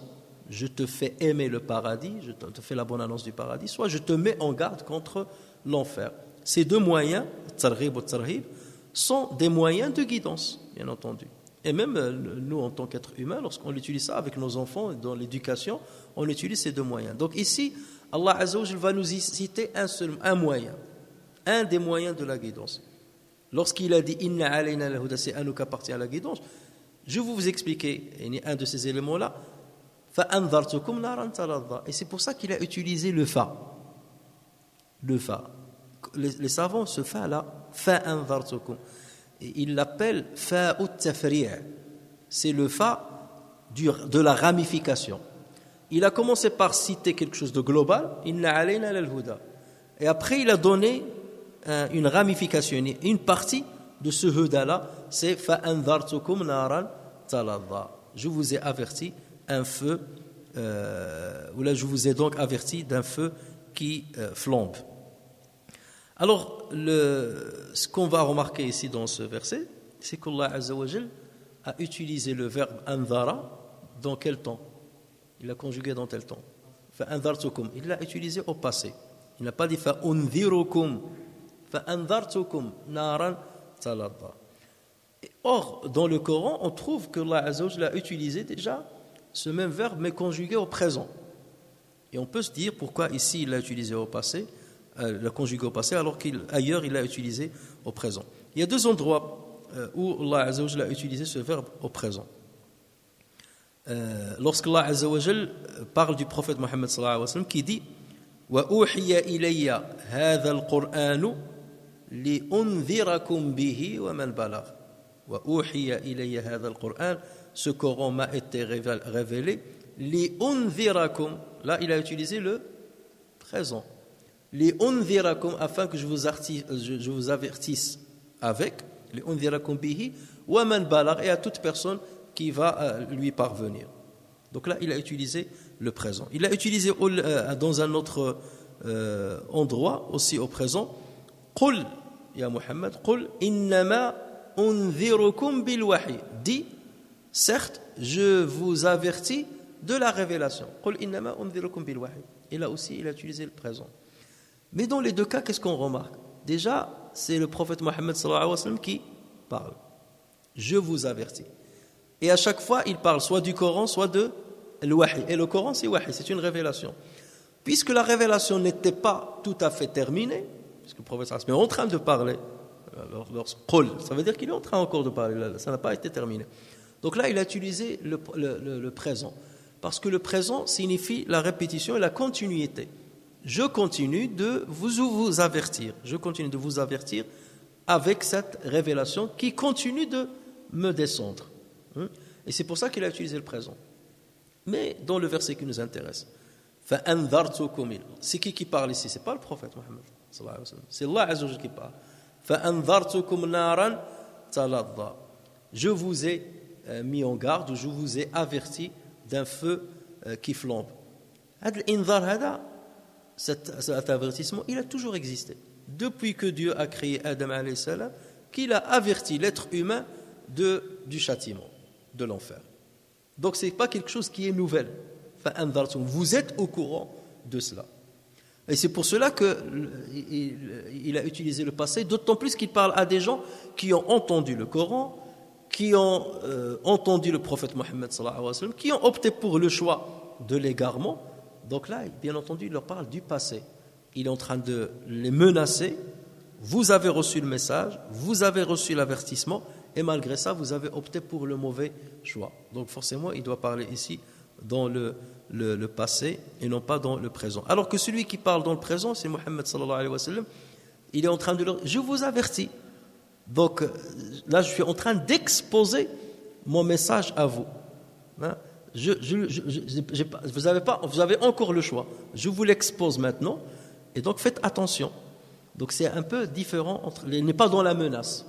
je te fais aimer le paradis, je te fais la bonne annonce du paradis, soit je te mets en garde contre l'enfer. Ces deux moyens, targhib ou tarhib, sont des moyens de guidance, bien entendu. Et même nous, en tant qu'êtres humains, lorsqu'on utilise ça avec nos enfants, dans l'éducation, on utilise ces deux moyens. Donc ici, Allah Azza wa Jal va nous citer un moyen, un des moyens de la guidance. Lorsqu'il a dit « Inna alayna lal-huda », c'est à nous qu'appartient la guidance, je vais vous expliquer un de ces éléments-là. فَأَنذَرْتُكُمْ نَارًا تَلَظَّى. Et c'est pour ça qu'il a utilisé le fa. Le fa. Les savants, ce fa-là, فَأَنذَرْتُكُمْ, ils l'appellent fa'u tafri'. C'est le fa de la ramification. Il a commencé par citer quelque chose de global, inna alayna lal-huda. Et après, il a donné une ramification, une partie de ce huda-là, c'est fa'anzartukum naran taladha. Je vous ai averti un feu, ou là je vous ai donc averti d'un feu qui flambe. Alors, ce qu'on va remarquer ici dans ce verset, c'est qu'Allah Azza wa Jal a utilisé le verbe anzara dans quel temps? Il l'a conjugué dans quel temps? Fa'anzartukum. Il l'a utilisé au passé. Il n'a pas dit fa'unzirukum. Fa'anzartukum naran taladha. Or, dans le Coran, on trouve que Allah Azza wa Jal a utilisé déjà ce même verbe, mais conjugué au présent. Et on peut se dire pourquoi ici il l'a utilisé au passé, l'a conjugué au passé, alors qu'ailleurs il l'a utilisé au présent. Il y a deux endroits où Allah Azza wa Jal a utilisé ce verbe au présent. Lorsqu'Allah Azza wa Jal parle du prophète Mohammed sallallahu alayhi wa sallam qui dit wa uhiya ilayya hadha al-Qur'an li unzirakum bihi wa man balagh. Wa uhiya ilayya hadha al-Qur'an, ce Coran m'a été révélé li unzirakum. Là, il a utilisé le présent. Li unzirakum, afin que je vous avertisse avec li unzirakum bihi wa man balagh, et à toute personne qui va lui parvenir. Donc là, il a utilisé le présent. Il a utilisé dans un autre endroit, aussi au présent, Qul, ya Muhammad, Qul innama unzirukum bil wahi. Dis, certes, je vous avertis de la révélation. Qul innama unzirukum bil wahi. Et là aussi, il a utilisé le présent. Mais dans les deux cas, qu'est-ce qu'on remarque? Déjà, c'est le prophète Mohammed sallallahu alayhi wa sallam qui parle. Je vous avertis. Et à chaque fois, il parle soit du Coran, soit de l'Wahi. Et le Coran, c'est Wahi, c'est une révélation. Puisque la révélation n'était pas tout à fait terminée, puisque le prophète sallallahu alayhi wa sallam est en train de parler, ça veut dire qu'il est en train encore de parler, ça n'a pas été terminé. Donc là, il a utilisé le présent. Parce que le présent signifie la répétition et la continuité. Je continue de vous avertir. Je continue de vous avertir avec cette révélation qui continue de me descendre. Et c'est pour ça qu'il a utilisé le présent. Mais dans le verset qui nous intéresse, c'est qui parle ici? Ce n'est pas le prophète Mohammed, c'est Allah Azza wa Jalla qui parle. Je vous ai mis en garde, ou je vous ai averti d'un feu qui flambe. Cet avertissement, il a toujours existé. Depuis que Dieu a créé Adam alayhi salam, qu'il a averti l'être humain du châtiment, de l'enfer. Donc ce n'est pas quelque chose qui est nouvel. Vous êtes au courant de cela. Et c'est pour cela qu'il a utilisé le passé, d'autant plus qu'il parle à des gens qui ont entendu le Coran, qui ont entendu le prophète Mohammed sallallahu alayhi wa sallam, qui ont opté pour le choix de l'égarement. Donc là, bien entendu, il leur parle du passé. Il est en train de les menacer. Vous avez reçu le message, vous avez reçu l'avertissement, et malgré ça, vous avez opté pour le mauvais choix. Donc forcément, il doit parler ici dans le passé et non pas dans le présent. Alors que celui qui parle dans le présent, c'est Mohammed sallallahu alayhi wa sallam, Il est en train de leur... Je vous avertis. Donc là, je suis en train d'exposer mon message à vous. Hein? Vous avez encore le choix. Je vous l'expose maintenant. Et donc faites attention. Donc c'est un peu différent. Il n'est pas dans la menace.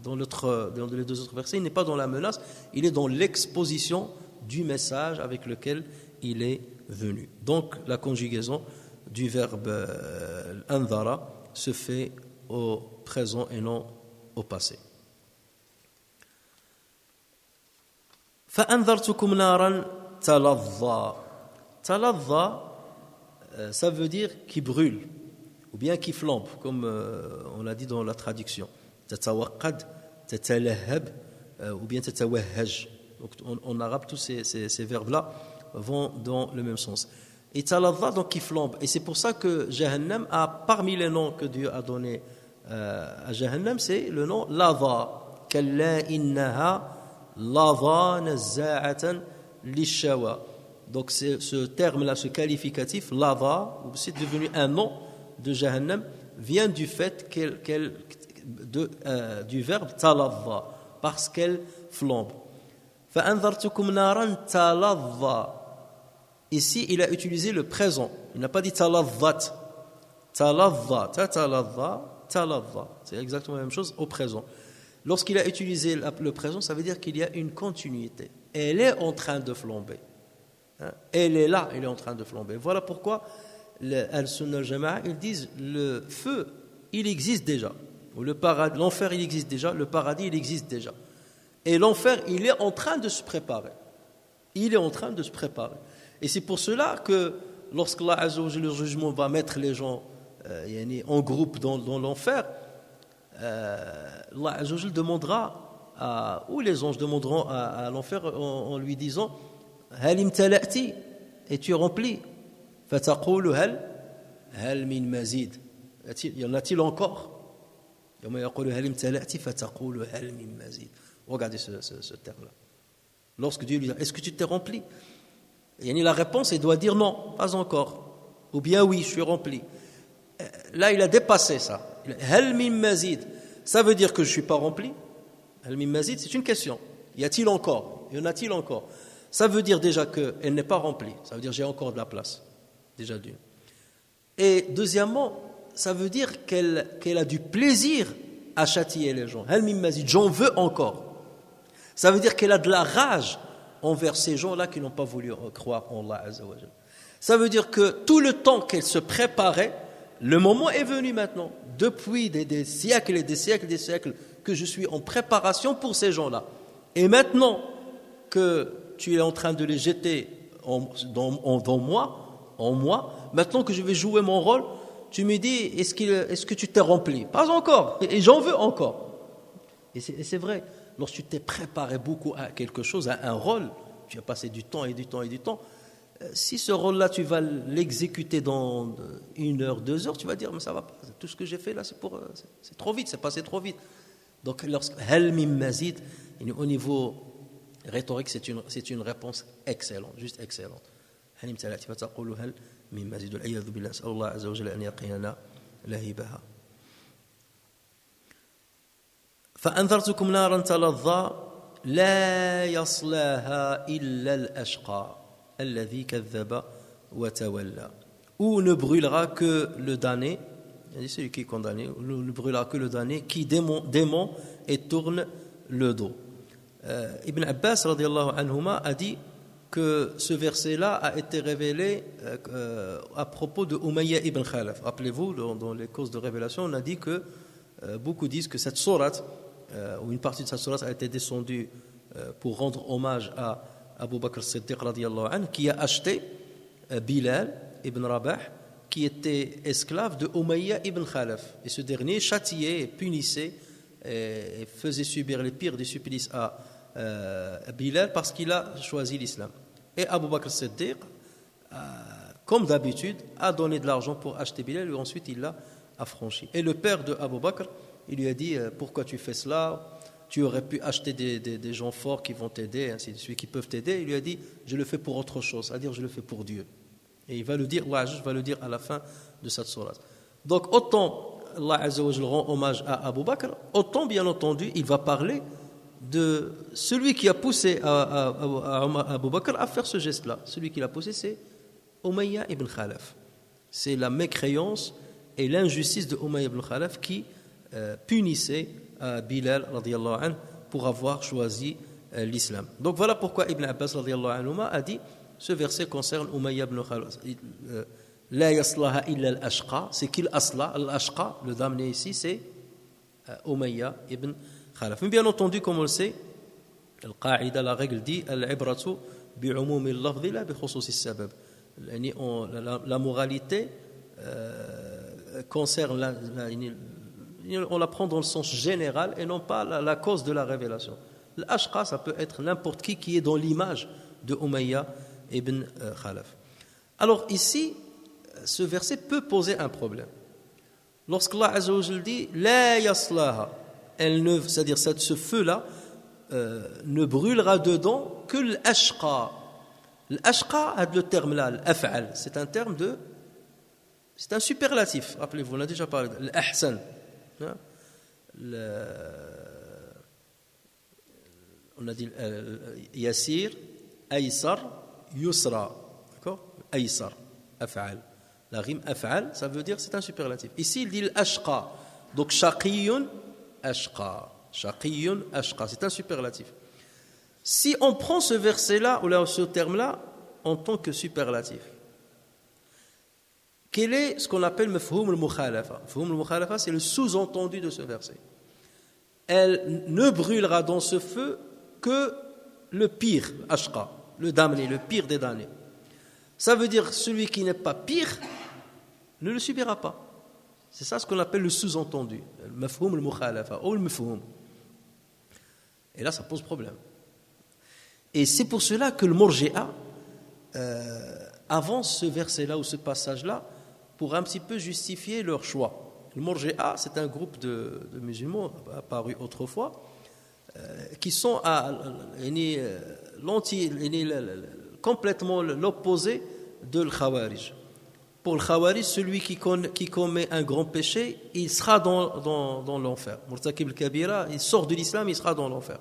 Dans les deux autres versets, il n'est pas dans la menace. Il est dans l'exposition du message avec lequel il est venu. Donc la conjugaison du verbe andhara se fait au présent et non au passé. فأنذرتكم نارا تلظى. تلظى, ça veut dire qui brûle ou bien qui flambe, comme on l'a dit dans la traduction. تتوقد, تتلهب ou bien تتوهج. Donc en arabe, tous ces verbes-là vont dans le même sens. Et taladha, donc qui flambe. Et c'est pour ça que Jahannam a, parmi les noms que Dieu a donnés à Jahannam, c'est le nom Ladha. Kalla innaha Ladha nazza'atan lishawa. Donc ce terme-là, ce qualificatif, Ladha, c'est devenu un nom de Jahannam, vient du fait du verbe taladha, parce qu'elle flambe. فأنذرتكم نارا تلظى. Ici, il a utilisé le présent. Il n'a pas dit taladhat. Taladha, taladha. C'est exactement la même chose au présent. Lorsqu'il a utilisé le présent, ça veut dire qu'il y a une continuité. Elle est en train de flamber. Elle est là, elle est en train de flamber. Voilà pourquoi Al-Sunnah al-Jama'a, ils disent le feu, il existe déjà. Ou l'enfer, il existe déjà. Le paradis, il existe déjà. Et l'enfer, il est en train de se préparer. Il est en train de se préparer. Et c'est pour cela que lorsqu'Allah Azza wa Jalla, le jugement va mettre les gens en groupe dans l'enfer, Allah Azza wa Jalla demandera, ou les anges demanderont à l'enfer en lui disant Hal imtala'ti, es-tu rempli? Fataqulu hal min mazid. Y en a-t-il encore? Yawma yaqulu hal imtala'ti fataqulu hal min mazid. Regardez ce terme-là. Lorsque Dieu lui dit, est-ce que tu t'es rempli? Et la réponse, il doit dire non, pas encore. Ou bien oui, je suis rempli. Là, il a dépassé ça. Hal min mazid. Ça veut dire que je ne suis pas rempli? Hal min mazid, c'est une question. Y a-t-il encore? Y en a-t-il encore? Ça veut dire déjà qu'elle n'est pas remplie. Ça veut dire que j'ai encore de la place. Déjà d'une. Et deuxièmement, ça veut dire qu'elle a du plaisir à châtier les gens. Hal min mazid, j'en veux encore. Ça veut dire qu'elle a de la rage envers ces gens-là qui n'ont pas voulu croire en Allah Azza wa Jalla. Ça veut dire que tout le temps qu'elle se préparait, le moment est venu maintenant. Depuis des siècles et des siècles et des siècles que je suis en préparation pour ces gens-là. Et maintenant que tu es en train de les jeter en moi, maintenant que je vais jouer mon rôle, tu me dis, est-ce que tu t'es rempli? Pas encore, et j'en veux encore. Et c'est vrai. Lorsque tu t'es préparé beaucoup à quelque chose, à un rôle, tu as passé du temps et du temps et du temps, si ce rôle-là, tu vas l'exécuter dans 1 heure, 2 heures, tu vas dire, mais ça va pas, tout ce que j'ai fait là, c'est trop vite, c'est passé trop vite. Donc, lorsque hal min mazid, au niveau rhétorique, c'est une réponse excellente, juste excellente. Hal min talati fa taqulu hal min mazid. Al-a'yadhu billah, sallallahu azza wa jalla an yaqiyana lahibaha. فأنذرتكم نارا تلظى لا يصلاها إلا الأشقى الذي كذب وتولى. Où ne brûlera que le damné, celui qui est condamné, ne brûlera que le damné qui dément et tourne le dos. Ibn Abbas radiyallahu anhuma a dit que ce verset-là a été révélé à propos de Umayya ibn Khalaf. Rappelez-vous, dans les causes de révélation, on a dit que beaucoup disent que cette sourate, ou une partie de cette sourate a été descendue pour rendre hommage à Abu Bakr Siddiq radiyallahu anhu, qui a acheté Bilal ibn Rabah, qui était esclave de Umayya ibn Khalaf. Et ce dernier châtiait et punissait et faisait subir les pires des supplices à Bilal parce qu'il a choisi l'islam. Et Abu Bakr Siddiq, comme d'habitude, a donné de l'argent pour acheter Bilal et ensuite il l'a affranchi. Et le père de Abu Bakr, il lui a dit pourquoi tu fais cela? Tu aurais pu acheter des gens forts qui vont t'aider, ainsi de suite, qui peuvent t'aider. Il lui a dit je le fais pour autre chose, c'est-à-dire je le fais pour Dieu. Et il va le dire, Allah va le dire à la fin de cette sourate. Donc autant Allah Azza wa Jalla rend hommage à Abu Bakr, autant bien entendu il va parler de celui qui a poussé à Abu Bakr à faire ce geste-là. Celui qui l'a poussé, c'est Umayya ibn Khalaf. C'est la mécréance et l'injustice de Umayya ibn Khalaf qui punissait Bilal radiyallahu anhu pour avoir choisi l'islam. Donc voilà pourquoi Ibn Abbas radiyallahu anhu a dit ce verset concerne Umayya ibn Khalaf. La yaslaha illa al-ashqa, c'est qu'il asla, al-ashqa, le damné ici, c'est Umayya ibn Khalaf. Mais bien entendu, comme on le sait, al-qa'ida, la règle dit al-ibratu bi'umumi al-lafzi la bi khususi al-sabab. La moralité concerne on la prend dans le sens général et non pas la cause de la révélation. L'ashqa, ça peut être n'importe qui est dans l'image de Umayya ibn Khalaf. Alors ici, ce verset peut poser un problème. Lorsqu'Allah Azza wa Jalla dit la yaslaha, c'est-à-dire ce feu-là ne brûlera dedans que l'ashqa. L'ashqa a le terme là, l'af'al, c'est un terme c'est un superlatif. Rappelez-vous, on a déjà parlé de l'ahsan. On a dit yasir, aysar, yusra. D'accord? Aysar, af'al. La rime af'al, ça veut dire c'est un superlatif. Ici, il dit l'ashqa. Donc, shaqiyun, ashqa. Shaqiyun, ashqa. C'est un superlatif. Si on prend ce verset-là, ou là, ce terme-là, en tant que superlatif, quel est ce qu'on appelle mafhoum al-mukhalafa? Mafhoum al-mukhalafa, c'est le sous-entendu de ce verset. Elle ne brûlera dans ce feu que le pire, ashqa, le damné, le pire des damnés. Ça veut dire celui qui n'est pas pire ne le subira pas. C'est ça ce qu'on appelle le sous-entendu, le mafhoum al-mukhalafa ou le mafhoum. Et là, ça pose problème. Et c'est pour cela que le Murji'a avance ce verset-là ou ce passage-là pour un petit peu justifier leur choix. Le Murji'a, c'est un groupe de musulmans apparus autrefois qui sont complètement l'opposé de l'Khawarij. Pour le Khawarij, celui qui commet un grand péché, il sera dans l'enfer. Murtakib al-Kabira, il sort de l'islam, il sera dans l'enfer.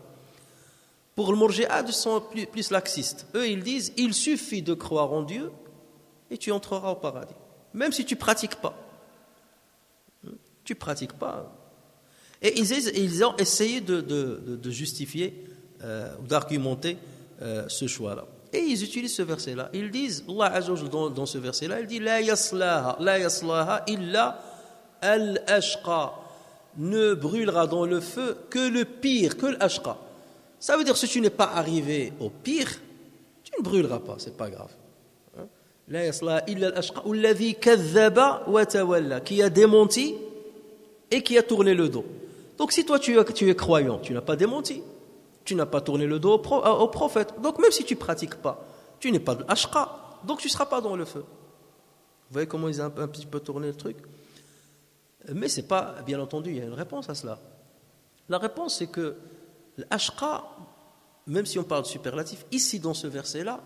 Pour le Murji'a, ils sont plus laxistes. Eux, ils disent, il suffit de croire en Dieu et tu entreras au paradis. Même si tu ne pratiques pas. Tu ne pratiques pas. Et ils ont essayé de justifier ou d'argumenter ce choix-là. Et ils utilisent ce verset-là. Ils disent, Allah Azza wa Jalla dans ce verset-là, il dit la yaslaha illa al-ashqa. Ne brûlera dans le feu que le pire, que l'ashqa. Ça veut dire si tu n'es pas arrivé au pire, tu ne brûleras pas, c'est pas grave. La yaslaha illa al-ashqa alladhi kadhaba wa tawalla, qui a démenti et qui a tourné le dos. Donc si toi tu es croyant, tu n'as pas démenti, tu n'as pas tourné le dos au prophète. Donc même si tu ne pratiques pas, tu n'es pas de ashqa, donc tu ne seras pas dans le feu. Vous voyez comment ils ont un petit peu tourné le truc? Mais c'est pas, bien entendu, il y a une réponse à cela. La réponse c'est que l'ashqa, même si on parle de superlatif, ici dans ce verset-là,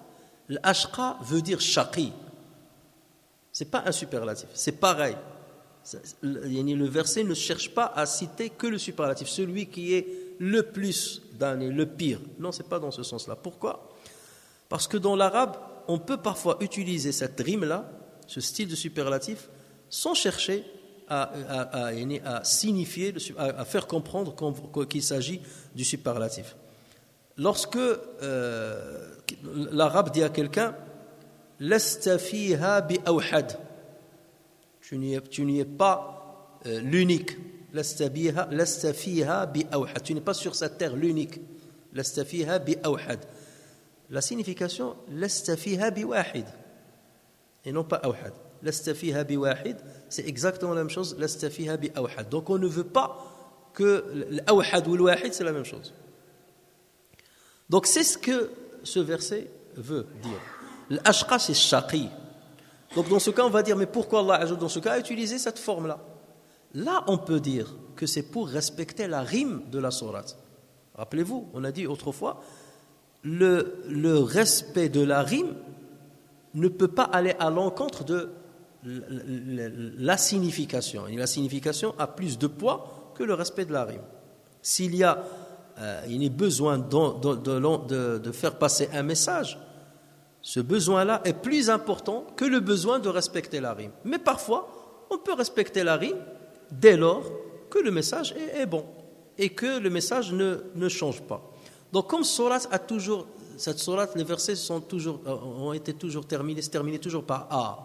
l'ashqa veut dire shaqi. C'est pas un superlatif, c'est pareil. Le verset ne cherche pas à citer que le superlatif, celui qui est le plus damné, le pire. Non, c'est pas dans ce sens-là. Pourquoi? Parce que dans l'arabe, on peut parfois utiliser cette rime-là, ce style de superlatif, sans chercher à signifier, à faire comprendre qu'il s'agit du superlatif. Lorsque l'arabe dit à quelqu'un « Lasta fiha bi awhad » tu n'y es pas l'unique. Lasta fiha bi awhad. Tu n'es pas sur cette terre l'unique. Lasta fiha bi awhad. La signification lasta fiha bi wahid et non pas awhad. Lasta fiha bi wahid, c'est exactement la même chose. Lasta fiha bi awhad. Donc on ne veut pas que l'awhad ou le wahid c'est la même chose. Donc c'est ce que ce verset veut dire. L'ashqa c'est shaqi. Donc dans ce cas on va dire mais pourquoi Allah dans ce cas a utilisé cette forme-là? Là on peut dire que c'est pour respecter la rime de la sourate. Rappelez-vous, on a dit autrefois le respect de la rime ne peut pas aller à l'encontre de la signification. Et la signification a plus de poids que le respect de la rime. S'il y a besoin de faire passer un message, ce besoin-là est plus important que le besoin de respecter la rime. Mais parfois, on peut respecter la rime dès lors que le message est bon et que le message ne change pas. Donc comme cette sourate, les versets ont été toujours terminés, c'est terminé toujours par A.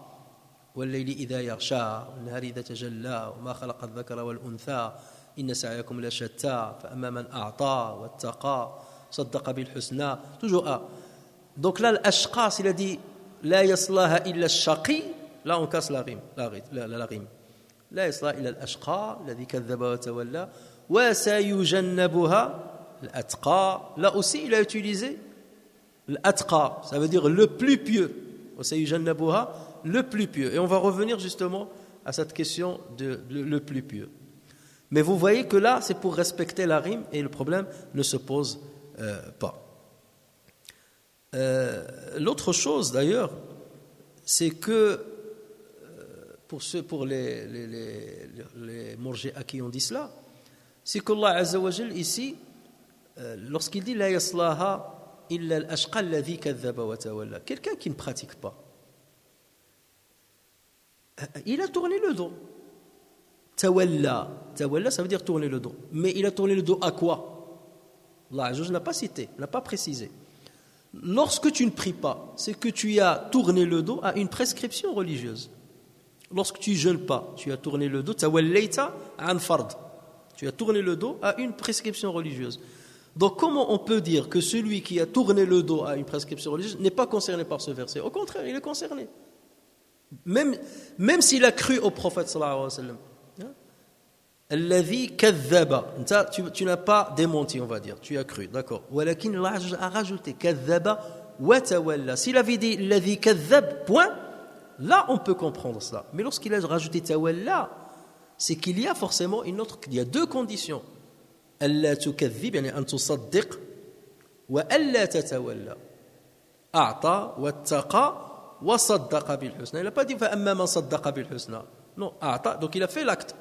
وَاللَّيْلِ إِذَا يَغْشَى وَالنَّهَارِ إِذَا تَجَلَّى وَمَا خَلَقَ الذَّكَرَ وَالْأُنثَى إِنَّ سَعْيَكُمْ لَشَتَّى فَأَمَّا مَنْ أَعْطَى وَاتَّقَى صَدَّقَ بِالْحُسْنَى toujours A. Donc là, l'ashqa, s'il a dit لا يصلاها إلا الشقي, là on casse la rime. لا يصلاها إلا الأشقى الذي كذب وتولى وسيجنبها الأتقى. Là aussi, il a utilisé l'atqa, ça veut dire le plus pieux. وسيجنبها, le plus pieux. Et on va revenir justement à cette question de le plus pieux. Mais vous voyez que là, c'est pour respecter la rime et le problème ne se pose pas. L'autre chose d'ailleurs, c'est que pour les murji'a qui ont dit cela, c'est qu'Allah Azza wa Jal ici, lorsqu'il dit la yaslaha illa al-ashqa alladhi kadhaba wa tawalla, quelqu'un qui ne pratique pas, il a tourné le dos. Tawalla, ça veut dire tourner le dos. Mais il a tourné le dos à quoi? Allah Azza wa Jal n'a pas cité, n'a pas précisé. Lorsque tu ne pries pas, c'est que tu as tourné le dos à une prescription religieuse. Lorsque tu ne jeûnes pas, tu as tourné le dos, tawallayta an fard. Tu as tourné le dos à une prescription religieuse. Donc comment on peut dire que celui qui a tourné le dos à une prescription religieuse n'est pas concerné par ce verset? Au contraire, il est concerné. Même s'il a cru au prophète sallallahu alayhi wa sallam. Alladhi kadhaba. Tu n'as pas démenti, on va dire. Tu as cru, d'accord. Walakin Allah a rajouté kadhaba wa tawalla. S'il avait dit alladhi kadhab, point, là on peut comprendre cela. Mais lorsqu'il a rajouté tawalla, c'est qu'il y a forcément il y a deux conditions. Alla tukadhib, yani an tusaddiq, wa alla tatawalla. A'ta wa taqa wa saddaqa bil husna. Il n'a pas dit fa amma man saddaqa bil husna. Non, a'ta, donc il a fait l'acte.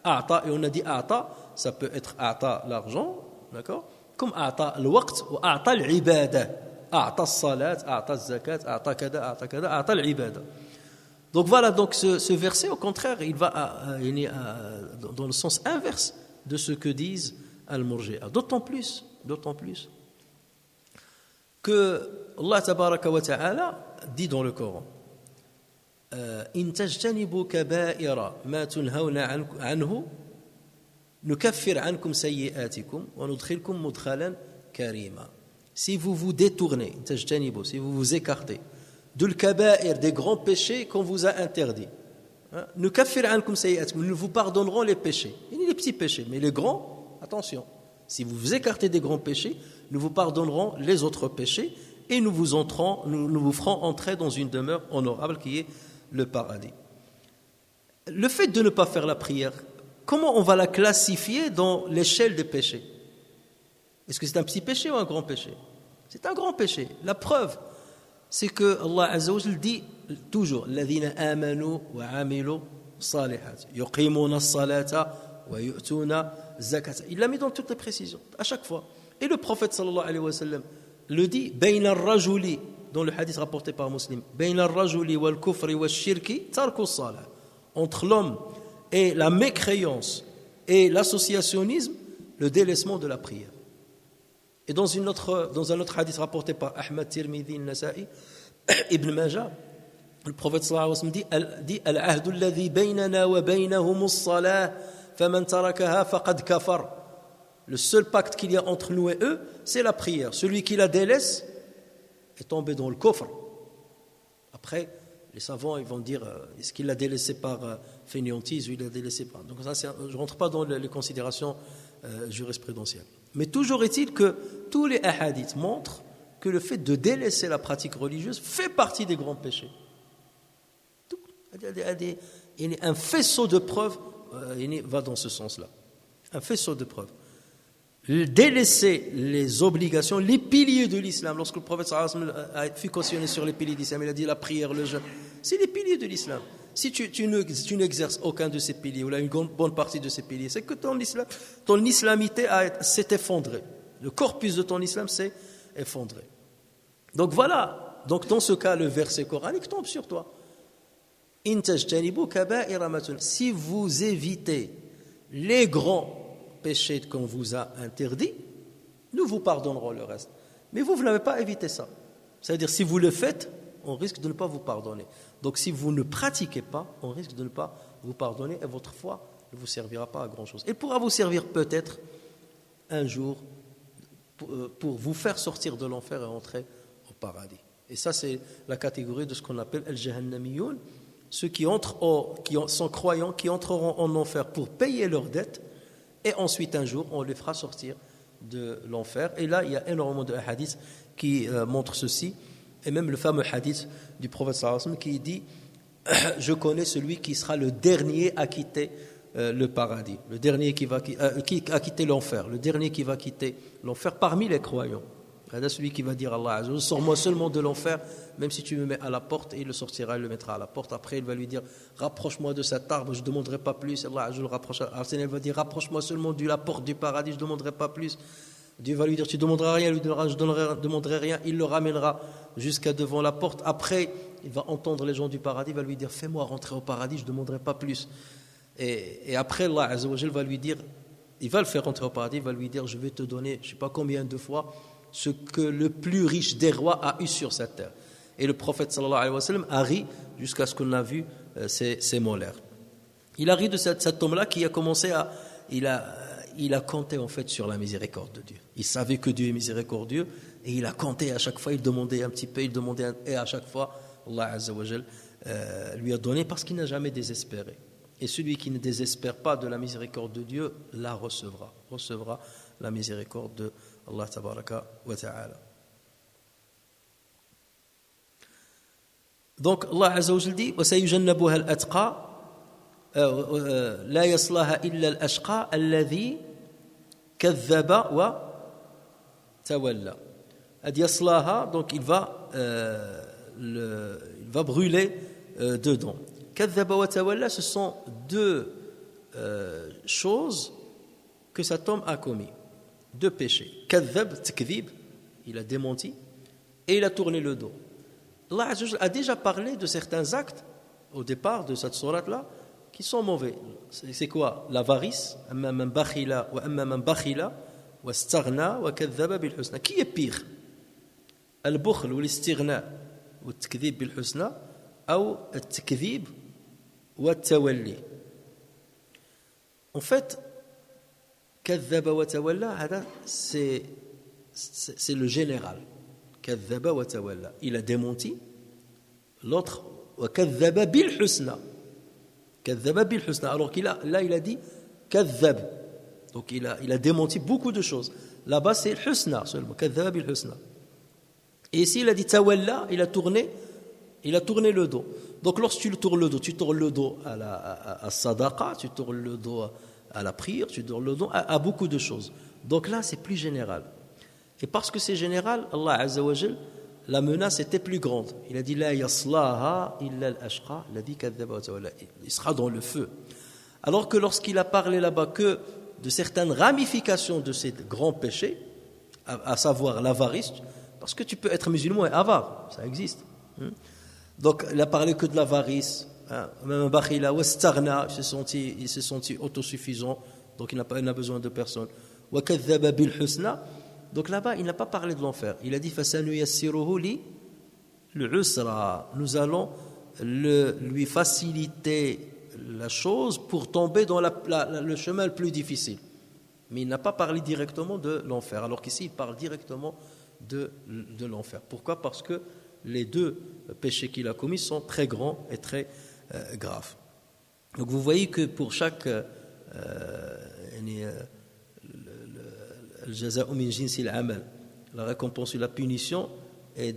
A'ta, et on a dit a'ta, ça peut être a'ta l'argent, d'accord, comme a'ta al-waqt ou a'ta al-ibada. A'ta as-salat, a'ta az-zakat, a'ta kada, a'ta al-ibada. Donc voilà, donc ce verset, au contraire, il va dans le sens inverse de ce que disent al-murji'a. D'autant plus que Allah tabaraka wa ta'ala dit dans le Coran: إن تجتنبوا كبائر ما تنهون عنه نكفر عنكم سيئاتكم وندخلكم مدخلا كريما. Si vous vous détournez, si vous vous écartez de l'kaba'ir, des grands péchés qu'on vous a interdits, نكفر عنكم سيئاتكم, nous vous pardonnerons les péchés. Il y a les petits péchés, mais les grands, attention. Si vous vous écartez des grands péchés, nous vous pardonnerons les autres péchés et nous vous ferons entrer dans une demeure honorable qui est le paradis. Le fait de ne pas faire la prière, comment on va la classifier dans l'échelle des péchés? Est-ce que c'est un petit péché ou un grand péché? C'est un grand péché. La preuve, c'est que Allah Azza wa Jal dit toujours: الذين آمنوا وعملوا الصالحات يقيمون الصلاة ويؤتون الزكاة. Il l'a mis dans toutes les précisions, à chaque fois. Et le prophète sallallahu alayhi wa sallam le dit: بين الرجل, dans le hadith rapporté par Muslim, بين الرجل والكفر والشرك ترك الصلاة. Entre l'homme et la mécréance et l'associationnisme, le délaissement de la prière. Et dans un autre hadith rapporté par Ahmad, Tirmidhi, Nasa'i, Ibn Majah, le prophète sallallahu alayhi wa sallam dit: العهد الذي بيننا وبينهم الصلاة فمن تركها فقد كفر. Le seul pacte qu'il y a entre nous et eux, c'est la prière. Celui qui la délaisse est tombé dans le coffre. Après, les savants ils vont dire: est-ce qu'il l'a délaissé par fainéantise ou il l'a délaissé par... Donc ça, je ne rentre pas dans les considérations jurisprudentielles. Mais toujours est-il que tous les hadiths montrent que le fait de délaisser la pratique religieuse fait partie des grands péchés. Un faisceau de preuves va dans ce sens-là. Un faisceau de preuves. Délaisser les obligations, les piliers de l'islam. Lorsque le prophète sallallahu alayhi wa sallam a fut questionné sur les piliers de l'islam, il a dit la prière, le jeûne. C'est les piliers de l'islam. Si tu n'exerces aucun de ces piliers, ou là une bonne partie de ces piliers, c'est que ton islamité s'est effondrée. Le corpus de ton islam s'est effondré. Donc voilà, donc dans ce cas, le verset coranique tombe sur toi. Si vous évitez les grands péchés qu'on vous a interdits, nous vous pardonnerons le reste. Mais vous n'avez pas évité ça. C'est-à-dire, si vous le faites, on risque de ne pas vous pardonner. Donc, si vous ne pratiquez pas, on risque de ne pas vous pardonner et votre foi ne vous servira pas à grand-chose. Elle pourra vous servir peut-être un jour pour vous faire sortir de l'enfer et entrer au paradis. Et ça, c'est la catégorie de ce qu'on appelle al-jahannamiyoun, ceux qui sont croyants, qui entreront en enfer pour payer leurs dettes, et ensuite un jour, on les fera sortir de l'enfer. Et là, il y a énormément de hadiths qui montrent ceci, et même le fameux hadith du prophète sallallahu alayhi wa sallam qui dit « Je connais celui qui sera le dernier à quitter le paradis, le dernier qui a quitté l'enfer, le dernier qui va quitter l'enfer parmi les croyants. » Celui qui va dire à Allah, sors-moi seulement de l'enfer, même si tu me mets à la porte, et il le sortira, il le mettra à la porte. Après, il va lui dire, rapproche-moi de cet arbre, je ne demanderai pas plus. Allah le rapprochera. Il va dire, rapproche-moi seulement de la porte du paradis, je ne demanderai pas plus. Dieu va lui dire, tu ne demanderas rien, lui dira, je ne demanderai rien. Il le ramènera jusqu'à devant la porte. Après, il va entendre les gens du paradis, il va lui dire, fais-moi rentrer au paradis, je ne demanderai pas plus. Et après, Allah Azza wa Jal va lui dire, il va le faire rentrer au paradis, il va lui dire, je vais te donner, je ne sais pas combien de fois, ce que le plus riche des rois a eu sur cette terre. Et le prophète sallallahu alayhi wa sallam a ri jusqu'à ce qu'on a vu ses molaires. Il a ri de cet homme-là qui a commencé à... Il a compté en fait sur la miséricorde de Dieu. Il savait que Dieu est miséricordieux et il a compté à chaque fois, il demandait un petit peu, et à chaque fois, Allah Azza wa Jal lui a donné parce qu'il n'a jamais désespéré. Et celui qui ne désespère pas de la miséricorde de Dieu la recevra la miséricorde de Allah tabaraka wa ta'ala. Donc Allah Azza wa Jal dit وَسَيُجَنَّبُهَا الْأَتْقَى لا يصلها إلا الأشقى الذي كذب وتولى. يصلاها, donc il va brûler dedans. كذب وتولى, ce sont deux choses que cet homme a commis, deux péchés. كذب, تكذيب, il a démenti et il a tourné le dos. Allah Azza wa Jal a déjà parlé de certains actes au départ de cette sourate-là qui sont mauvais. C'est quoi? L'avarice, amma man bakhila wa amma man bakhila wa istaghna wa kadhaba bil husna. Qui est pire? Al-bukhl ou l'istighna ou at-takdhib bil husna ou at-takdhib wa at-tawalli. En fait, kadhaba wa tawalla, c'est le général. Kadhaba wa tawalla. Il a démenti. L'autre, wa kadhaba bil husna. Alors qu'il a dit kadhab. Donc il a démenti beaucoup de choses. Là-bas c'est husna seulement, kadhab bil husna. Et ici il a dit tawalla, il a tourné le dos. Donc lorsque tu tournes le dos à la sadaqa, tu tournes le dos à la prière, tu tournes le dos à beaucoup de choses. Donc là c'est plus général. Et parce que c'est général, Allah Azza wa Jal, la menace était plus grande. Il a dit la yaslaha illa al-ashqa alladhi kadhaba wa tawalla. Il sera dans le feu. Alors que lorsqu'il a parlé là-bas que de certaines ramifications de ces grands péchés, à savoir l'avarice, parce que tu peux être musulman et avare, ça existe. Donc il a parlé que de l'avarice, même bakhila wa istaghna, il s'est senti autosuffisant, donc il n'a besoin de personne. Wa kadhaba bil husna. Donc là-bas, il n'a pas parlé de l'enfer. Il a dit فَسَنُيَسِّرُهُ لِلْعُسْرَى. Nous allons lui faciliter la chose pour tomber dans le chemin le plus difficile. Mais il n'a pas parlé directement de l'enfer, alors qu'ici, il parle directement de l'enfer. Pourquoi? Parce que les deux péchés qu'il a commis sont très grands et très graves. Donc vous voyez que pour chaque... la récompense et la punition est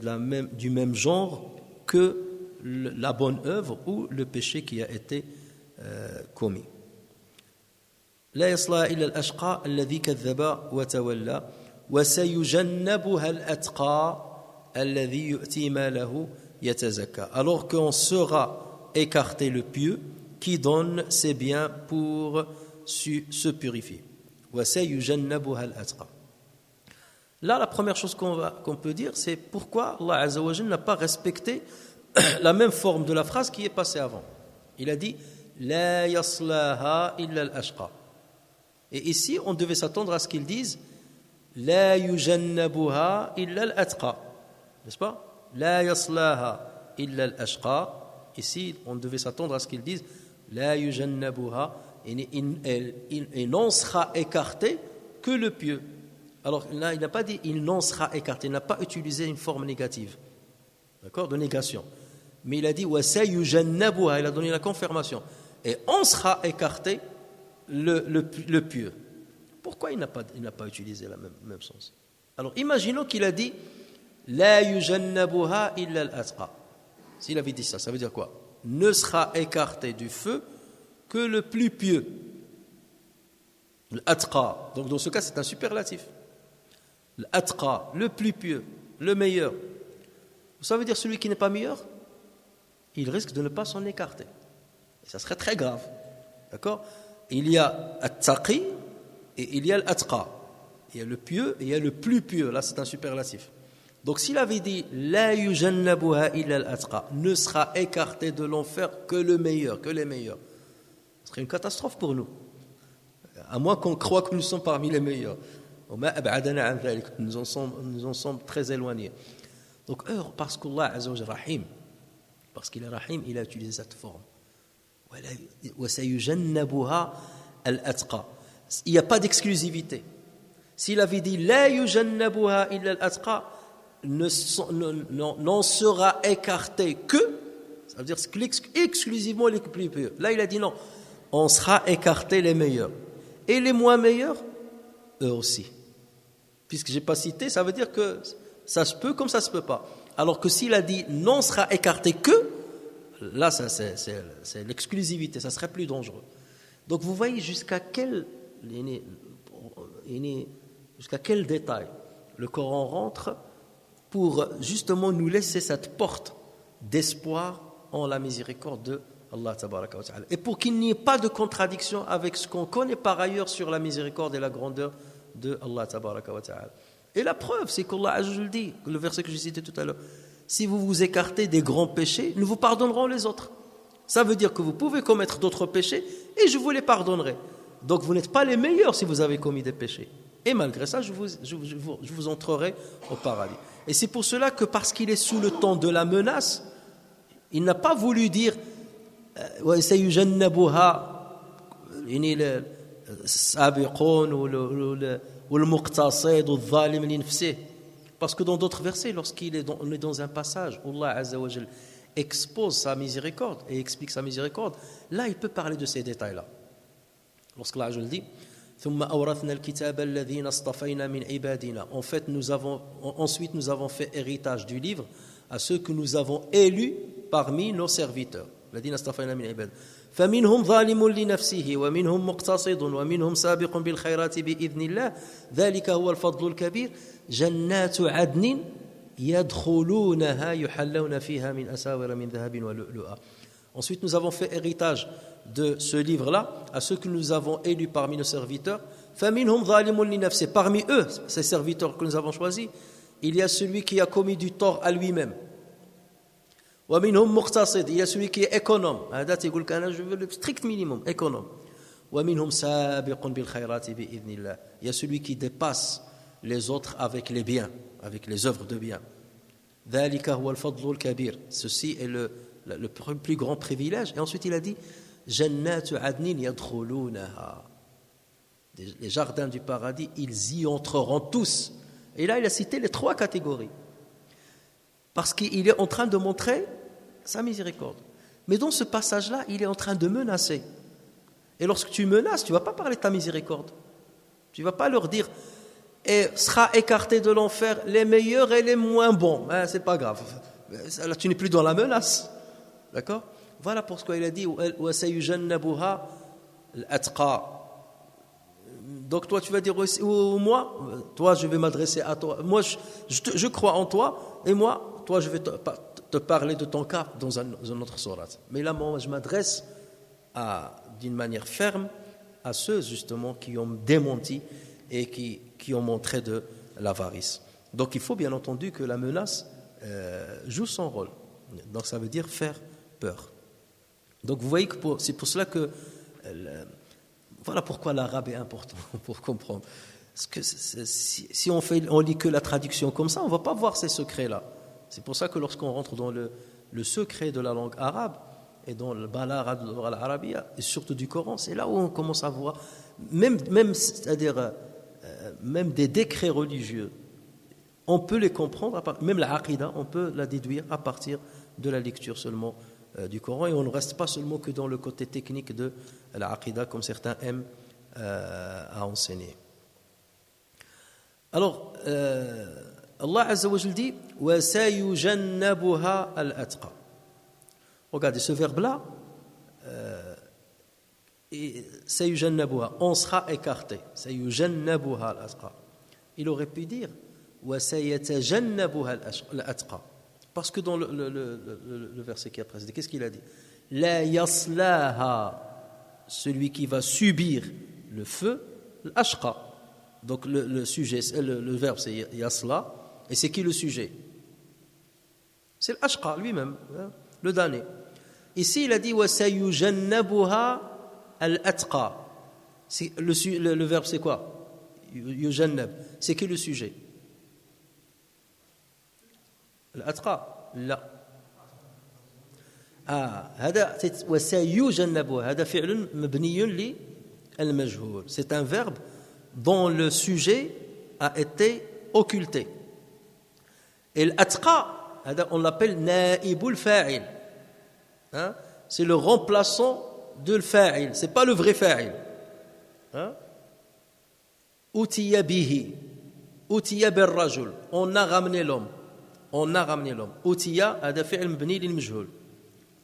du même genre que la bonne œuvre ou le péché qui a été commis. لا يصلى إلا الأشقى الذي كذب وتولى وسيجنبها الأتقى الذي يؤتي ماله يتزكى. Alors qu'on sera écarter le pieux qui donne ses biens pour se purifier. وَسَيُجَنَّبُهَا الْأَتْقَى. Là, la première chose qu'on peut dire, c'est pourquoi Allah Azza wa Jalla n'a pas respecté la même forme de la phrase qui est passée avant. Il a dit La yaslaha illa al-ashqa. Et ici, on devait s'attendre à ce qu'ils disent La yujannabuha illa al-atqa. N'est-ce pas? La yaslaha illa al-ashqa. Ici, on devait s'attendre à ce qu'ils disent La yujannabuha. Et n'en sera écarté que le pieux. Alors là, il n'a pas dit il n'en sera écarté, il n'a pas utilisé une forme négative, d'accord, de négation. Mais il a dit وَسَيُجَنَّبُهَا, il a donné la confirmation. Et on sera écarté le pieux. Pourquoi il n'a pas utilisé le même sens? Alors imaginons qu'il a dit لَا يُجَنَّبُهَا إِلَّا الْأَتْقَى. S'il avait dit ça, ça veut dire quoi? Ne sera écarté du feu que le plus pieux. L'atqa. Donc dans ce cas, c'est un superlatif. L'atqa, le plus pieux, le meilleur. Ça veut dire celui qui n'est pas meilleur, il risque de ne pas s'en écarter. Et ça serait très grave. D'accord? Il y a at-taqi et il y a l'atqa. Il y a le pieux et il y a le plus pieux. Là, c'est un superlatif. Donc s'il avait dit la yujannabuha illa al-atqa, ne sera écarté de l'enfer que le meilleur, que les meilleurs. Ce serait une catastrophe pour nous. À moins qu'on croit que nous sommes parmi les meilleurs. Nous en sommes très éloignés. Donc, parce qu'Allah Azza wa Jalla Rahim, parce qu'il est Rahim, il a utilisé cette forme. وَسَيُجَنَّبُهَا الْأَتْقَى. Il n'y a pas d'exclusivité. S'il avait dit لَا يُجَنَّبُهَا إِلَّا الْأَتْقَى, n'en sera écarté que, ça veut dire exclusivement les plus pieux. Là, il a dit non, on sera écarté les meilleurs. Et les moins meilleurs, eux aussi. Puisque je n'ai pas cité, ça veut dire que ça se peut comme ça ne se peut pas. Alors que s'il a dit non sera écarté que, là c'est l'exclusivité, ça serait plus dangereux. Donc vous voyez jusqu'à quel détail le Coran rentre pour justement nous laisser cette porte d'espoir en la miséricorde de Allah tabaraka wa ta'ala. Et pour qu'il n'y ait pas de contradiction avec ce qu'on connaît par ailleurs sur la miséricorde et la grandeur de Allah tabaraka wa ta'ala. Et la preuve, c'est qu'Allah Azza wa Jalla dit, le verset que j'ai cité tout à l'heure, si vous vous écartez des grands péchés, nous vous pardonnerons les autres. Ça veut dire que vous pouvez commettre d'autres péchés et je vous les pardonnerai. Donc vous n'êtes pas les meilleurs si vous avez commis des péchés. Et malgré ça, je vous entrerai au paradis. Et c'est pour cela que parce qu'il est sous le temps de la menace, il n'a pas voulu dire وَسَيُجَنَّبُهَا السَّابِقُونَ وَالْمُقْتَصِدُ الظَّالِمُ لِنَفْسِهِ. Parce que dans d'autres versets, on est dans un passage où Allah Azza wa Jalla expose sa miséricorde et explique sa miséricorde, là il peut parler de ces détails-là. Lorsqu'Allah Azza wa Jalla dit ثم أورثنا الكتاب الذين اصطفينا من عبادنا. En fait, ensuite nous avons fait héritage du livre à ceux que nous avons élus parmi nos serviteurs. الذين اصطفينا من عبادنا. فمنهم ظالم لنفسه ومنهم مقتصد ومنهم سابق بالخيرات بإذن الله ذلك هو الفضل الكبير جنات عدن يدخلونها يحلون فيها من أساور من ذهب ولؤلؤا. Ensuite, nous avons fait héritage de ce livre-là à ceux que nous avons élus parmi nos serviteurs. فَمِنْهُمْ ظَالِمٌ لِنَفْسِهِ. Parmi eux, ces serviteurs que nous avons choisis, il y a celui qui a commis du tort à lui-même. وَمِنْهُمْ مُقْتَصِدٌ. Il y a celui qui est économe. Je veux le strict minimum, économe. وَمِنْهُمْ سَابِقٌ بِالْخَيْرَاتِ بِإِذْنِ اللَّهِ. Il y a celui qui dépasse les autres avec les biens, avec les œuvres de bien. ذَلِكَ هُوَ الْفَضْلُ الْكَبِيرُ. Ceci est le plus grand privilège. Et ensuite il a dit جَنَّاتُ عَدْنٍ يَدْخُلُونَهَا. Les jardins du paradis, ils y entreront tous. Et là il a cité les trois catégories parce qu'il est en train de montrer sa miséricorde. Mais dans ce passage-là, il est en train de menacer. Et lorsque tu menaces, tu ne vas pas parler de ta miséricorde. Tu ne vas pas leur dire et sera écarté de l'enfer les meilleurs et les moins bons. C'est pas grave. Là, tu n'es plus dans la menace. D'accord? Voilà pourquoi il a dit وَسَيُجَنَّبُهَا الْأَتْقَى. Donc toi tu vas dire ou moi, toi je vais m'adresser à toi. Moi je crois en toi et moi, toi je vais te parler de ton cas dans un autre sourate. Mais là, moi, je m'adresse d'une manière ferme à ceux justement qui ont démenti et qui ont montré de l'avarice. Donc il faut bien entendu que la menace joue son rôle. Donc ça veut dire faire peur. Donc vous voyez que c'est pour cela que voilà pourquoi l'arabe est important pour comprendre. Parce que si on lit que la traduction comme ça, on ne va pas voir ces secrets-là. C'est pour ça que lorsqu'on rentre dans le secret de la langue arabe et dans le balagha de l'Arabia, et surtout du Coran, c'est là où on commence à voir c'est-à-dire même des décrets religieux, on peut les comprendre, même la aqida, on peut la déduire à partir de la lecture seulement du Coran, et on ne reste pas seulement que dans le côté technique de la aqida comme certains aiment à enseigner. Alors, Allah Azza wa Jal dit wa sayujannabuha al-atqa. Regardez ce verbe-là, sayujannabuha, on sera écarté. Sayujannabuha al-atqa. Il aurait pu dire wa sayatajannabuha al-atqa. Parce que dans le verset qui a précédé, qu'est-ce qu'il a dit? La yaslaha, celui qui va subir le feu, l'ashqa. Donc le sujet, le verbe c'est yasla, et c'est qui le sujet? C'est l'ashqa lui-même, le damné. Ici il a dit wa sayujannabuha al-atqa. Le verbe c'est quoi? Yujannab. C'est qui le sujet? الأتقى لا هذا وسيجنبها هذا فعل مبني للمجهول. C'est un verbe dont le sujet a été occulté. Et l'atqa, on l'appelle naïbul fa'il. C'est le remplaçant de l'fa'il. C'est pas le vrai fa'il. Utiya bihi, utiya bir rajul. On a ramené l'homme. On a ramené l'homme. Utiya, هذا فعل مبني للمجهول.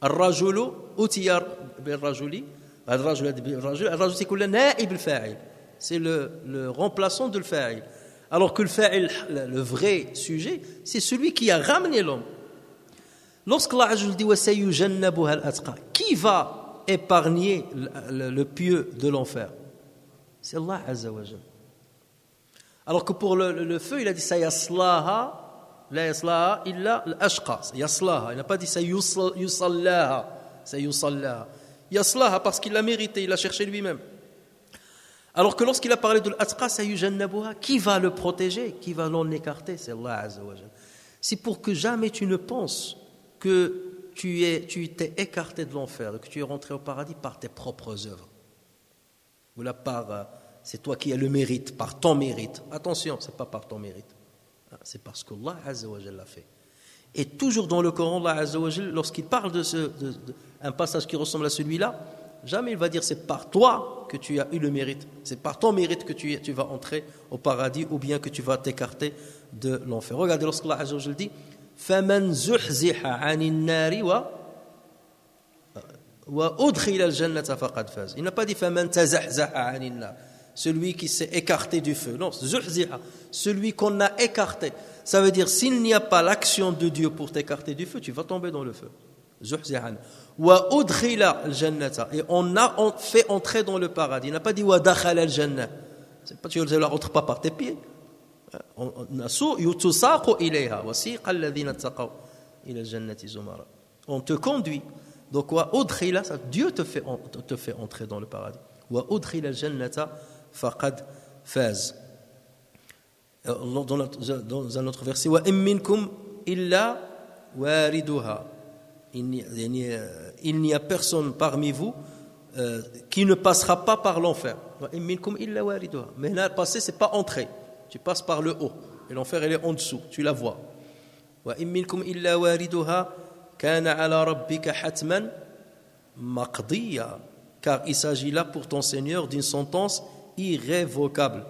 الرجل أتي بالرجل. الرجل c'est كله نائب الفاعل. C'est le remplaçant de l'fa'il. Alors que l'fa'il, le vrai sujet, c'est celui qui a ramené l'homme. Lorsque Allah dit wa sayujannabuha al-atqa, qui va épargner le pieux de l'enfer? C'est Allah Azza wa Jal. Alors que pour le feu, il a dit sayaslaha. لا يصلاها إلا الأشقى يصلاها. Il n'a pas dit يصلاها يصلاها يصلاها parce qu'il l'a mérité, il l'a cherché lui-même. Alors que lorsqu'il a parlé de l'atqa sayujannabuha, qui va le protéger, qui va l'en écarter? C'est Allah Azza wa Jal. C'est pour que jamais tu ne penses que tu t'es écarté de l'enfer, que tu es rentré au paradis par tes propres œuvres, ou là par c'est toi qui as le mérite, par ton mérite. Attention, c'est pas par ton mérite. C'est parce qu'Allah Azza wa Jal l'a fait. Et toujours dans le Coran, Allah Azza wa Jal, lorsqu'il parle un passage qui ressemble à celui-là, jamais il va dire c'est par toi que tu as eu le mérite, c'est par ton mérite que tu vas entrer au paradis ou bien que tu vas t'écarter de l'enfer. Regardez lorsqu'Allah Azza wa Jal dit فَمَنْ زُحْزِحَ عَنِ النَّارِ وَأُدْخِلَ الْجَنَّةَ فَقَدْ فَازَ. Il n'a pas dit فَمَنْ تَزَحْزَحَ عَنِ النَّارِ, celui qui s'est écarté du feu. Non, zuhziha, celui qu'on a écarté. Ça veut dire, s'il n'y a pas l'action de Dieu pour t'écarter du feu, tu vas tomber dans le feu. Zuhzihan. Wa udkhila al-jannata. Et on fait entrer dans le paradis. Il n'a pas dit wa dakhala al-jannah. C'est pas tu ne la rentres pas par tes pieds. On te conduit. Donc wa udkhila, Dieu te fait entrer dans le paradis. Wa udkhila al-jannata faqad faz. Dans un autre verset, wa minkum illa wariduha. Il n'y a personne parmi vous qui ne passera pas par l'enfer. Wa minkum illa wariduha. Mais là, passer, c'est pas entrer. Tu passes par le haut. Et l'enfer, il est en dessous. Tu la vois. Wa minkum illa wariduha kana ala rabbika hatman maqdiya. Car il s'agit là pour ton Seigneur d'une sentence irrévocable.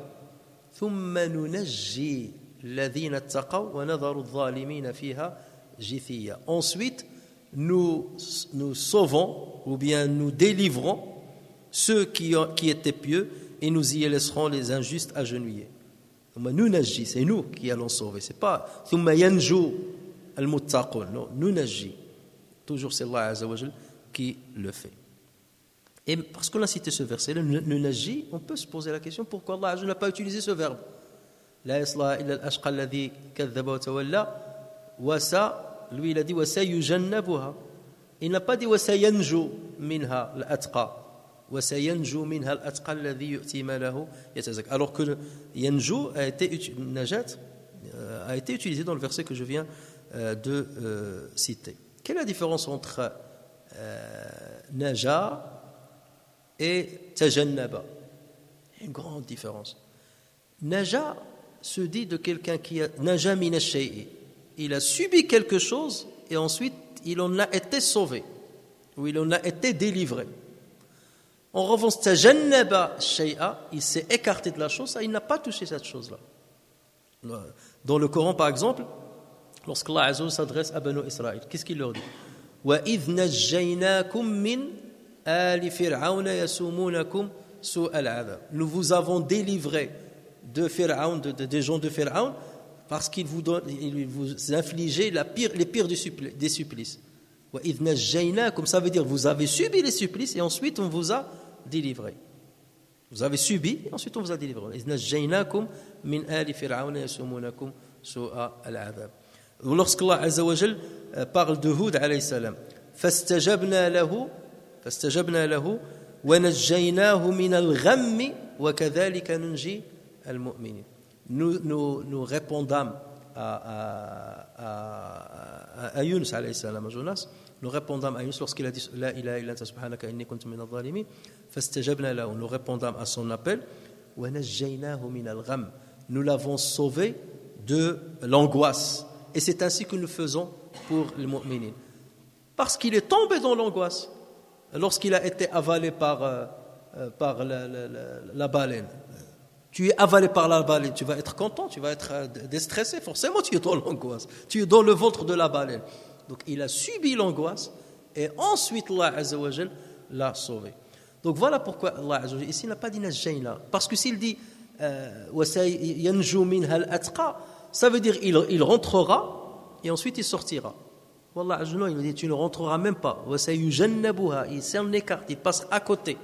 ثم ننجي الذين اتقوا ونذر الظالمين فيها جثيا. Ensuite, nous sauvons ou bien nous délivrons ceux qui étaient pieux et nous y laisserons les injustes agenouillés. ثم ننجي, c'est nous qui allons sauver. C'est pas ثم ينجو, al-muttaqun. Nunaji. Toujours c'est Allah Azza wa Jal qui le fait. Et parce qu'on a cité ce verset, nunaji, on peut se poser la question pourquoi Allah Azza wa Jal n'a pas utilisé ce verbe. La yaslaha illa al-ashqa alladhi kadhaba wa tawalla. Wasa, lui il a dit wasa yujannabuha. Il n'a pas dit wasa yanju minha al-atqa. Wasa yanju minha al-atqa alladhi yu'ti malahu yatazakka. Alors que yanju a été utilisé dans le verset que je viens de citer. Quelle est la différence entre naja et tajannaba? Une grande différence. Naja se dit de quelqu'un qui a naja min ash-shay'i. Il a subi quelque chose et ensuite il en a été sauvé ou il en a été délivré. En revanche, tajannaba shay'a, il s'est écarté de la chose, il n'a pas touché cette chose-là. Dans le Coran, par exemple, lorsque Allah Azza wa Jalla s'adresse à Banu Israël, qu'est-ce qu'il leur dit? وَإِذْ نَجَّيْنَاكُمْ مِنْ آلِ فِرْعَوْنَ يَسُومُونَكُمْ سُوءَ الْعَذَابِ. Nous vous avons délivré de Pharaon, des gens de Pharaon, parce qu'ils vous infligeaient les pires des supplices. وَإِذْ نَجَّيْنَاكُمْ, ça veut dire vous avez subi les supplices et ensuite on vous a délivré. Vous avez subi et ensuite on vous a délivré. إِذْ نَجَّيْنَاكُمْ مِنْ آلِ فِرْعَوْنَ يَسُومُونَكُمْ سُوءَ الْعَذَابِ. Lorsqu'Allah Azza wa Jal parle de Hud alayhi salam, فاستجبنا له ونجيناه من الغم وكذلك ننجي المؤمنين. Nous répondâmes à Yunus alayhi salam, à Jonas, nous répondâmes à Yunus lorsqu'il a dit La ilaha illa anta subhanaka inni kuntu minadh dhalimin. فاستجبنا له, nous répondâmes à son appel. ونجيناه من الغم, nous l'avons sauvé de l'angoisse. Et c'est ainsi que nous faisons pour les mu'minin. Parce qu'il est tombé dans l'angoisse lorsqu'il a été avalé par la baleine. Tu es avalé par la baleine, tu vas être content, tu vas être déstressé. Forcément, tu es dans l'angoisse. Tu es dans le ventre de la baleine. Donc, il a subi l'angoisse et ensuite, Allah Azza wa Jal l'a sauvé. Donc, voilà pourquoi Allah Azza wa Jal, ici, il n'a pas dit najjayna. Parce que s'il dit yanju minha al-atqa, ça veut dire il rentrera et ensuite il sortira. Wallah Azza wa Jal, il dit tu ne rentreras même pas. Wa sayujannabuha, il s'en écarte, il passe à côté.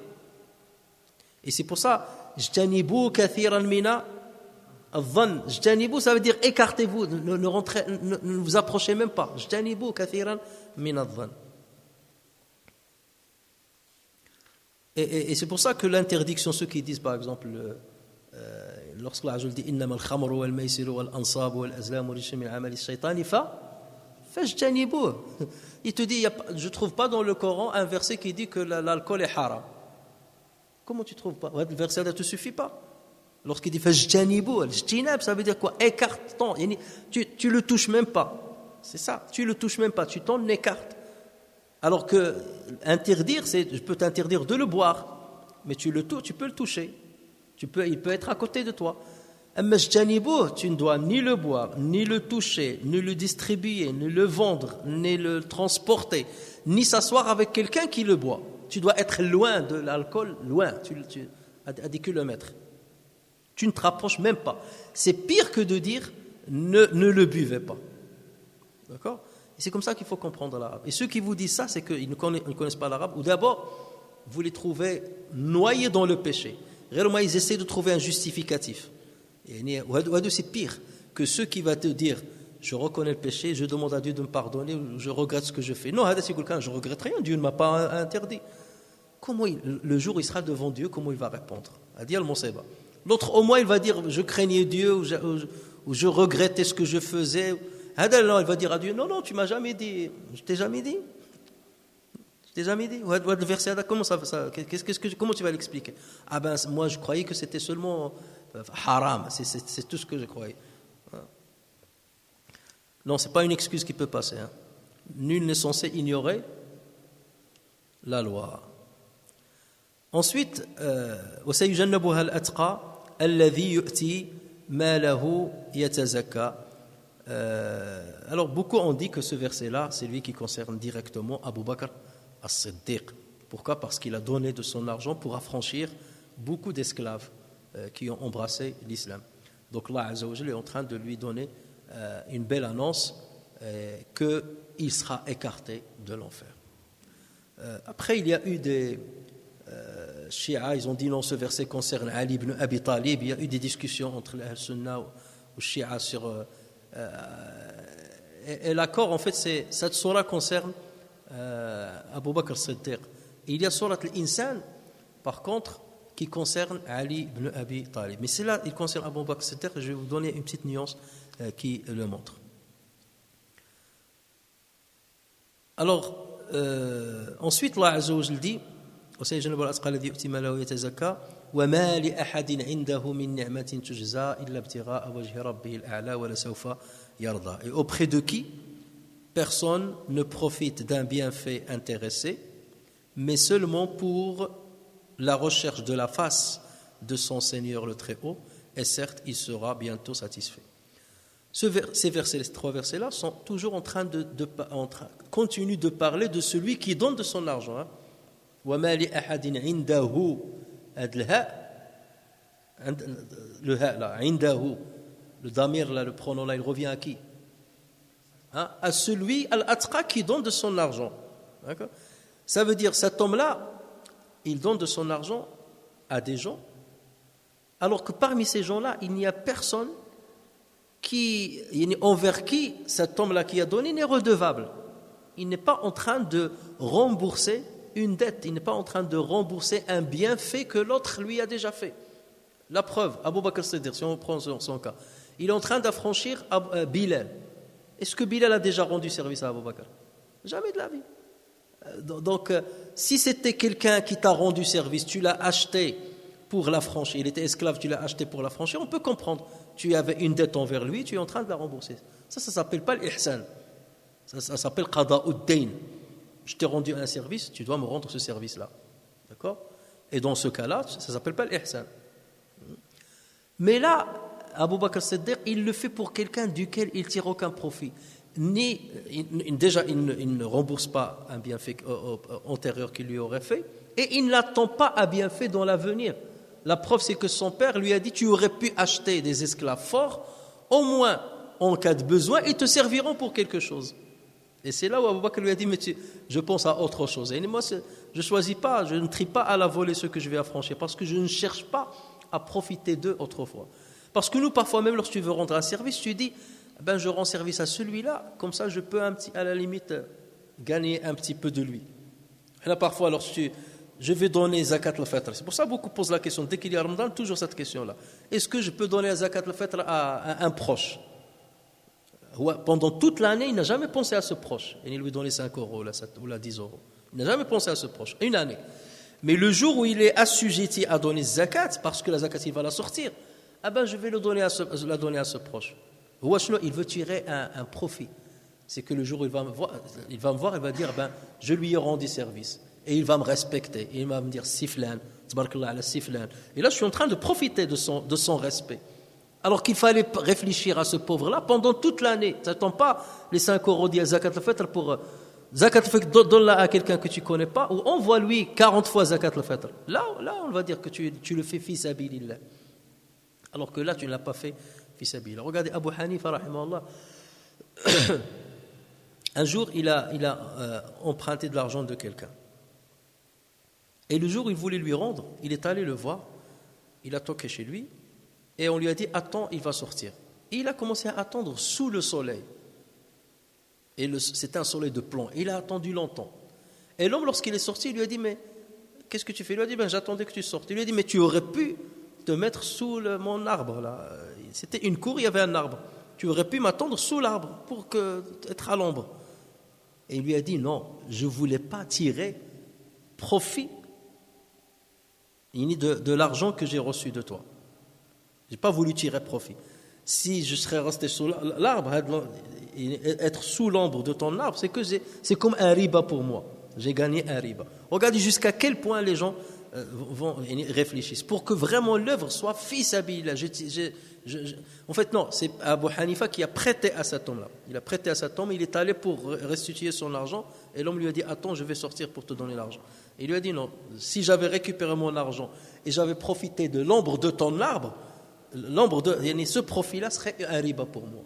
Et c'est pour ça, jtanibu kathiran mina adh-dhann. Jtanibu, ça veut dire écartez-vous, ne vous approchez même pas. Jtanibu kathiran mina adh-dhann. Et c'est pour ça que l'interdiction, ceux qui disent par exemple, lorsque Allah dit innama al-khamru wal-maysiru wal-ansabu wal-azlamu rijsun min amali ash-shaytani fajtanibuh. Il te dit, je ne trouve pas dans le Coran un verset qui dit que l'alcool est haram. Comment tu ne trouves pas? Le verset ne te suffit pas. Lorsqu'il dit fajtanibuh, al-jtinab, ça veut dire quoi? Écarte-t'en. Tu le touches même pas. C'est ça, tu le touches même pas, tu t'en écartes. Alors que interdire, je peux t'interdire de le boire, mais tu peux le toucher. Il peut être à côté de toi. Amma jtanibuh, tu ne dois ni le boire, ni le toucher, ni le distribuer, ni le vendre, ni le transporter, ni s'asseoir avec quelqu'un qui le boit. Tu dois être loin de l'alcool, loin, à des kilomètres. Tu ne te rapproches même pas. C'est pire que de dire ne le buvez pas. D'accord? Et c'est comme ça qu'il faut comprendre l'arabe. Et ceux qui vous disent ça, c'est qu'ils ne connaissent pas l'arabe, ou d'abord, vous les trouvez noyés dans le péché. Réellement, ils essaient de trouver un justificatif. Et c'est pire que ceux qui vont te dire je reconnais le péché, je demande à Dieu de me pardonner, je regrette ce que je fais. Non, je ne regrette rien, Dieu ne m'a pas interdit. Le jour où il sera devant Dieu, comment il va répondre? A dit Al-Monseba. L'autre, au moins, il va dire je craignais Dieu, ou je regrettais ce que je faisais. Non, il va dire à Dieu non, tu m'as jamais dit. Je t'ai jamais dit. Le verset, comment tu vas l'expliquer? Ah ben, moi je croyais que c'était seulement haram, c'est tout ce que je croyais. Non, c'est pas une excuse qui peut passer. Nul n'est censé ignorer la loi. Ensuite, وَسَيُجَنَّبُهَا الْأَتْقَى الَّذِي يُؤْتِي مَالَهُ يَتَزَكَّى. Alors beaucoup ont dit que ce verset-là, c'est lui qui concerne directement Abu Bakr as-Siddiq. Pourquoi? Parce qu'il a donné de son argent pour affranchir beaucoup d'esclaves qui ont embrassé l'islam. Donc Allah Azza wa Jalla est en train de lui donner une belle annonce qu'il sera écarté de l'enfer. Après, il y a eu des Shia, ils ont dit non, ce verset concerne Ali ibn Abi Talib. Il y a eu des discussions entre les Sunnah ou Shia sur. Et l'accord, en fait, cette surah concerne Abu Bakr Siddiq. Il y a surat al-Insan, par contre, qui concerne Ali ibn Abi Talib. Mais c'est là, il concerne Abu Bakr Siddiq. Je vais vous donner une petite nuance qui le montre. Alors, ensuite, Allah Azza wa Jalla dit وسيجنب الأتقى الذي يؤتي ماله ويتزكى وما لأحد عنده من نعمة تجزى إلا ابتغاء وجه ربه الأعلى ولسوف يرضى. Et auprès de qui personne ne profite d'un bienfait intéressé, mais seulement pour la recherche de la face de son Seigneur le Très-Haut, et certes, il sera bientôt satisfait. Ces versets, ces trois versets-là sont toujours en train continuent de parler de celui qui donne de son argent. Hein. وَمَا لِأَحَدٍ عِنْدَهُ le ha là, عِنْدَهُ, le damir là, le pronom là, il revient à qui? Hein? À celui, al-atqa, qui donne de son argent. D'accord? Ça veut dire, cet homme-là, il donne de son argent à des gens, alors que parmi ces gens-là, il n'y a personne envers qui cet homme-là qui a donné n'est redevable. Il n'est pas en train de rembourser une dette, il n'est pas en train de rembourser un bienfait que l'autre lui a déjà fait. La preuve, Abu Bakr Siddiq, si on prend son cas, il est en train d'affranchir Bilal. Est-ce que Bilal a déjà rendu service à Abu Bakr? Jamais de la vie. Donc, si c'était quelqu'un qui t'a rendu service, tu l'as acheté pour l'affranchir, il était esclave, tu l'as acheté pour l'affranchir, on peut comprendre. Tu avais une dette envers lui, tu es en train de la rembourser. Ça ne s'appelle pas l'ihsan. Ça s'appelle qada'ud dayn. Je t'ai rendu un service, tu dois me rendre ce service-là. D'accord? Et dans ce cas-là, ça ne s'appelle pas l'ihsan. Mais là, Abu Bakr Siddiq, il le fait pour quelqu'un duquel il ne tire aucun profit. Déjà, il ne rembourse pas un bienfait antérieur qu'il lui aurait fait, et il n'attend pas un bienfait dans l'avenir. La preuve, c'est que son père lui a dit, tu aurais pu acheter des esclaves forts, au moins en cas de besoin, ils te serviront pour quelque chose. Et c'est là où Abu Bakr lui a dit, mais je pense à autre chose. Et moi, je ne choisis pas, je ne trie pas à la volée ceux que je vais affranchir, parce que je ne cherche pas à profiter d'eux autrefois. Parce que nous, parfois même, lorsque tu veux rendre un service, tu dis, je rends service à celui-là, comme ça je peux à la limite gagner un petit peu de lui. Et là, parfois, je vais donner zakat al-fitr. C'est pour ça que beaucoup posent la question, dès qu'il y a Ramadan, toujours cette question-là. Est-ce que je peux donner la zakat al-fitr à un proche? Pendant toute l'année, il n'a jamais pensé à ce proche. Et il lui donner 5 euros ou 10 euros. Il n'a jamais pensé à ce proche, une année. Mais le jour où il est assujetti à donner zakat, parce que la zakat, il va la sortir, je vais la donner à ce proche. Il veut tirer un profit. C'est que le jour où il va me voir, il va dire, je lui ai rendu service. Et il va me respecter. Et il va me dire, siflan, tabarakallah ala siflan. Et là, je suis en train de profiter de son respect. Alors qu'il fallait réfléchir à ce pauvre-là pendant toute l'année. Tu n'attends pas les 5 euros d'il zakat al-fitr pour zakat al-fitr, donne-la à quelqu'un que tu ne connais pas, ou envoie-lui 40 fois zakat al-fitr. Là, on va dire que tu le fais fi sabilillah. Alors que là, tu ne l'as pas fait fi sabilillah. Regardez Abu Hanifa, rahimahullah. Un jour, il a emprunté de l'argent de quelqu'un. Et le jour où il voulait lui rendre, il est allé le voir, il a toqué chez lui, et on lui a dit, attends, il va sortir. Et il a commencé à attendre sous le soleil. Et c'était un soleil de plomb. Et il a attendu longtemps. Et l'homme, lorsqu'il est sorti, il lui a dit, mais qu'est-ce que tu fais? Il lui a dit, j'attendais que tu sortes. Il lui a dit, mais tu aurais pu te mettre sous mon arbre. Là. C'était une cour, il y avait un arbre. Tu aurais pu m'attendre sous l'arbre pour être à l'ombre. Et il lui a dit, non, je ne voulais pas tirer profit de l'argent que j'ai reçu de toi. Je n'ai pas voulu tirer profit. Si je serais resté sous l'arbre, être sous l'ombre de ton arbre, c'est comme un riba pour moi. J'ai gagné un riba. Regardez jusqu'à quel point les gens réfléchissent pour que vraiment l'œuvre soit fi sabilillah. En fait, non, c'est Abu Hanifa qui a prêté à cet homme-là. Il a prêté à cet homme, il est allé pour restituer son argent, et l'homme lui a dit, attends, je vais sortir pour te donner l'argent. Il lui a dit, non, si j'avais récupéré mon argent et j'avais profité de l'ombre de ton arbre, ce profit-là serait un riba pour moi.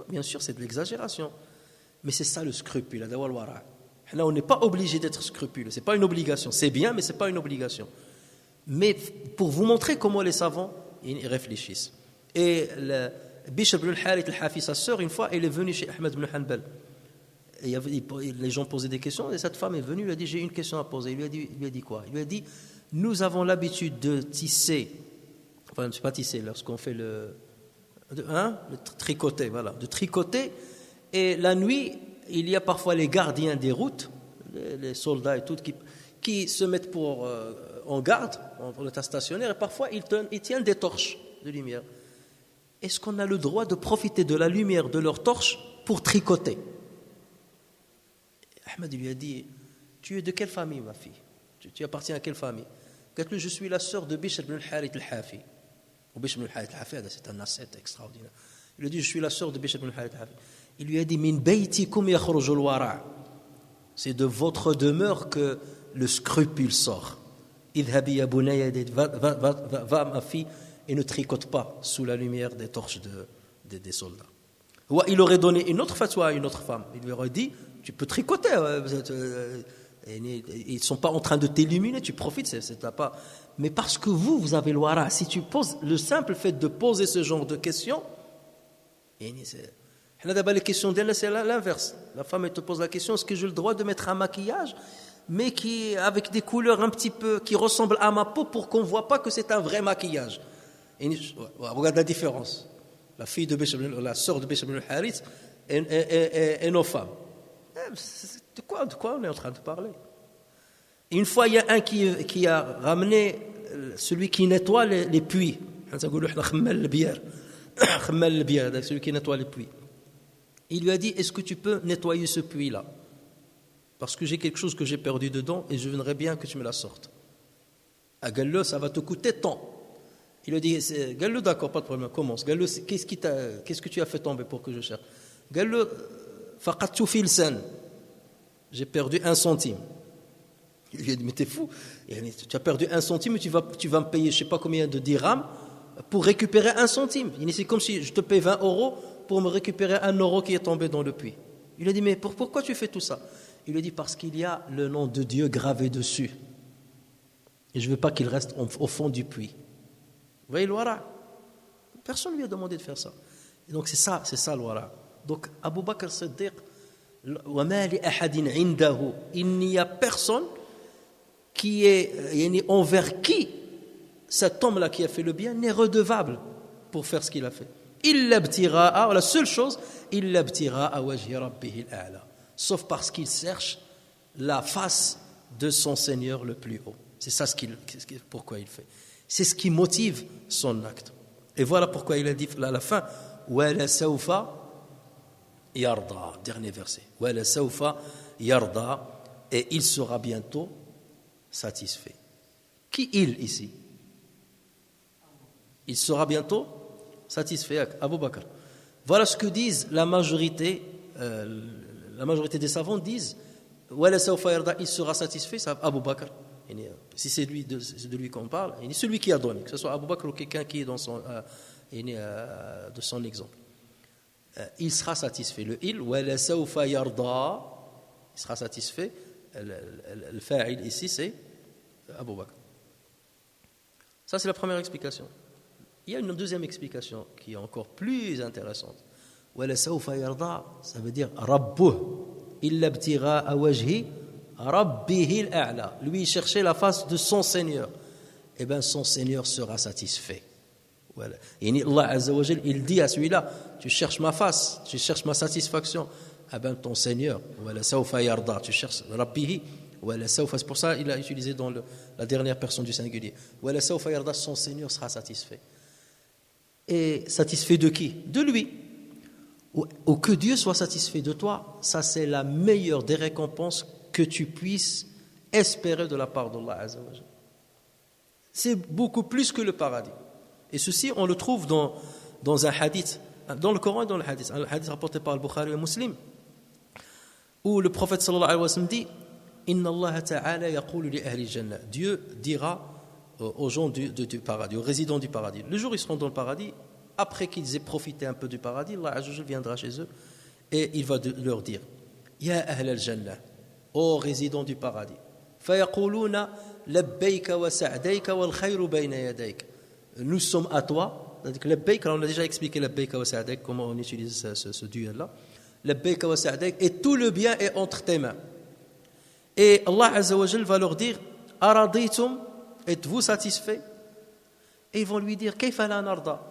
Bien sûr, c'est de l'exagération. Mais c'est ça le scrupule. Là, on n'est pas obligé d'être scrupuleux. Ce n'est pas une obligation. C'est bien, mais ce n'est pas une obligation. Mais pour vous montrer comment les savants ils réfléchissent. Et Bishr ibn al-Harith al-Hafi, sa sœur, une fois, elle est venue chez Ahmed ibn Hanbal. Et les gens posaient des questions, et cette femme est venue, elle lui a dit, j'ai une question à poser. Il lui a dit quoi? Il lui a dit, nous avons l'habitude de tisser, enfin, je ne sais pas tisser, lorsqu'on fait le tricoter, voilà, de tricoter, et la nuit, il y a parfois les gardiens des routes, les soldats et tout, qui se mettent en garde, en état stationnaire, et parfois ils tiennent des torches de lumière. Est-ce qu'on a le droit de profiter de la lumière de leurs torches pour tricoter? Ahmed lui a dit, tu es de quelle famille, ma fille? Tu appartiens à quelle famille? Il je suis la sœur de Bishr ibn al-Harith al-Hafi. Bishr ibn al-Harith al-Hafi, c'est un ascète extraordinaire. Il lui a dit, je suis la sœur de Bishr ibn al-Harith al-Hafi. Il lui a dit, min baytikum yakhrujul wara'. C'est de votre demeure que le scrupule sort. Idhabi ya bunayya, va ma fille, et ne tricote pas sous la lumière des torches des soldats. Ou il aurait donné une autre fatwa à une autre femme. Il lui aurait dit, tu peux tricoter, ils ne sont pas en train de t'illuminer, tu profites, c'est pas. Mais parce que vous avez le wara, si tu poses le simple fait de poser ce genre de questions, les questions d'elle, c'est l'inverse. La femme, elle te pose la question, est-ce que j'ai le droit de mettre un maquillage, mais avec des couleurs un petit peu, qui ressemblent à ma peau, pour qu'on ne voit pas que c'est un vrai maquillage. Regarde la différence. La fille de Bishr, la sœur de Bishr ibn al-Harith et nos femmes. De quoi on est en train de parler? Une fois, il y a un qui a ramené celui qui nettoie les puits. Celui qui nettoie les puits. Il lui a dit, est-ce que tu peux nettoyer ce puits-là? Parce que j'ai quelque chose que j'ai perdu dedans et je voudrais bien que tu me la sortes. À Gallo, ça va te coûter tant. Il lui a dit, Gallo, d'accord, pas de problème, commence. Gallo, qu'est-ce que tu as fait tomber pour que je cherche? Gallo, faqadtu fi lsan. J'ai perdu 1 centime. Il lui a dit, mais t'es fou. Tu as perdu 1 centime, tu vas me payer je ne sais pas combien de dirhams pour récupérer 1 centime. C'est comme si je te paye 20 € pour me récupérer 1 euro qui est tombé dans le puits. Il lui a dit, mais pourquoi tu fais tout ça? Il lui a dit, parce qu'il y a le nom de Dieu gravé dessus. Et je ne veux pas qu'il reste au fond du puits. Vous voyez le wara? Personne ne lui a demandé de faire ça. Et donc c'est ça le wara. Donc Abu Bakr Siddiq, il n'y a personne qui est envers qui cet homme-là qui a fait le bien n'est redevable pour faire ce qu'il a fait. La seule chose, sauf parce qu'il cherche la face de son Seigneur le plus haut. C'est ça pourquoi il fait. C'est ce qui motive son acte. Et voilà pourquoi il a dit à la fin, wala sawfa yarda, dernier verset. Wala sawfa yarda, et il sera bientôt satisfait. Qui il ici? Il sera bientôt satisfait, Abu Bakr. Voilà ce que disent la majorité des savants disent, wala sawfa yarda, il sera satisfait, c'est Abu Bakr. Si c'est de lui qu'on parle, celui qui a donné, que ce soit Abu Bakr ou quelqu'un qui est de son exemple. Il sera satisfait. Le il, wala sawfa yarda, il sera satisfait. Le fa'il ici, c'est Abu Bakr. Ça, c'est la première explication. Il y a une deuxième explication qui est encore plus intéressante. Wala sawfa yarda, ça veut dire rabbuh illa ibtigha'a wajhi Rabbihil a'la. Lui, il cherchait la face de son Seigneur. Eh bien, son Seigneur sera satisfait. Voilà. Et Allah Azza wa Jal, il dit à celui-là, tu cherches ma face, tu cherches ma satisfaction. Eh bien, ton Seigneur, wala sawfa yarda, tu cherches Rabbihi, wala sawfa. C'est pour ça qu'il a utilisé dans la dernière personne du singulier. Wala sawfa yarda, son Seigneur sera satisfait. Et satisfait de qui? De lui. Ou que Dieu soit satisfait de toi, ça c'est la meilleure des récompenses que tu puisses espérer de la part d'Allah Azza wa Jalla. C'est beaucoup plus que le paradis. Et ceci, on le trouve dans un hadith, dans le Coran et dans le hadith. Un hadith rapporté par le Bukhari et Muslim, où le prophète sallallahu alayhi wa sallam dit, Inna Allah ta'ala yaqulu li ahli jannah. Dieu dira aux gens du paradis, aux résidents du paradis. Le jour où ils seront dans le paradis, après qu'ils aient profité un peu du paradis, Allah Azza wa Jalla viendra chez eux et il va leur dire Ya ahl al-jannah, ô résidents du paradis, fayaquluna labbayka wa sa'dayka wal khayru bayna yadayk. Nous sommes à toi. Labbayk, on a déjà expliqué labbayka wa sa'dayk, comment on utilise ce duel-là. Labbayka wa sa'dayk, et tout le bien est entre tes mains. Et Allah Azza wa Jalla va leur dire Araditum, êtes-vous satisfaits? Et ils vont lui dire Kayfa la narda,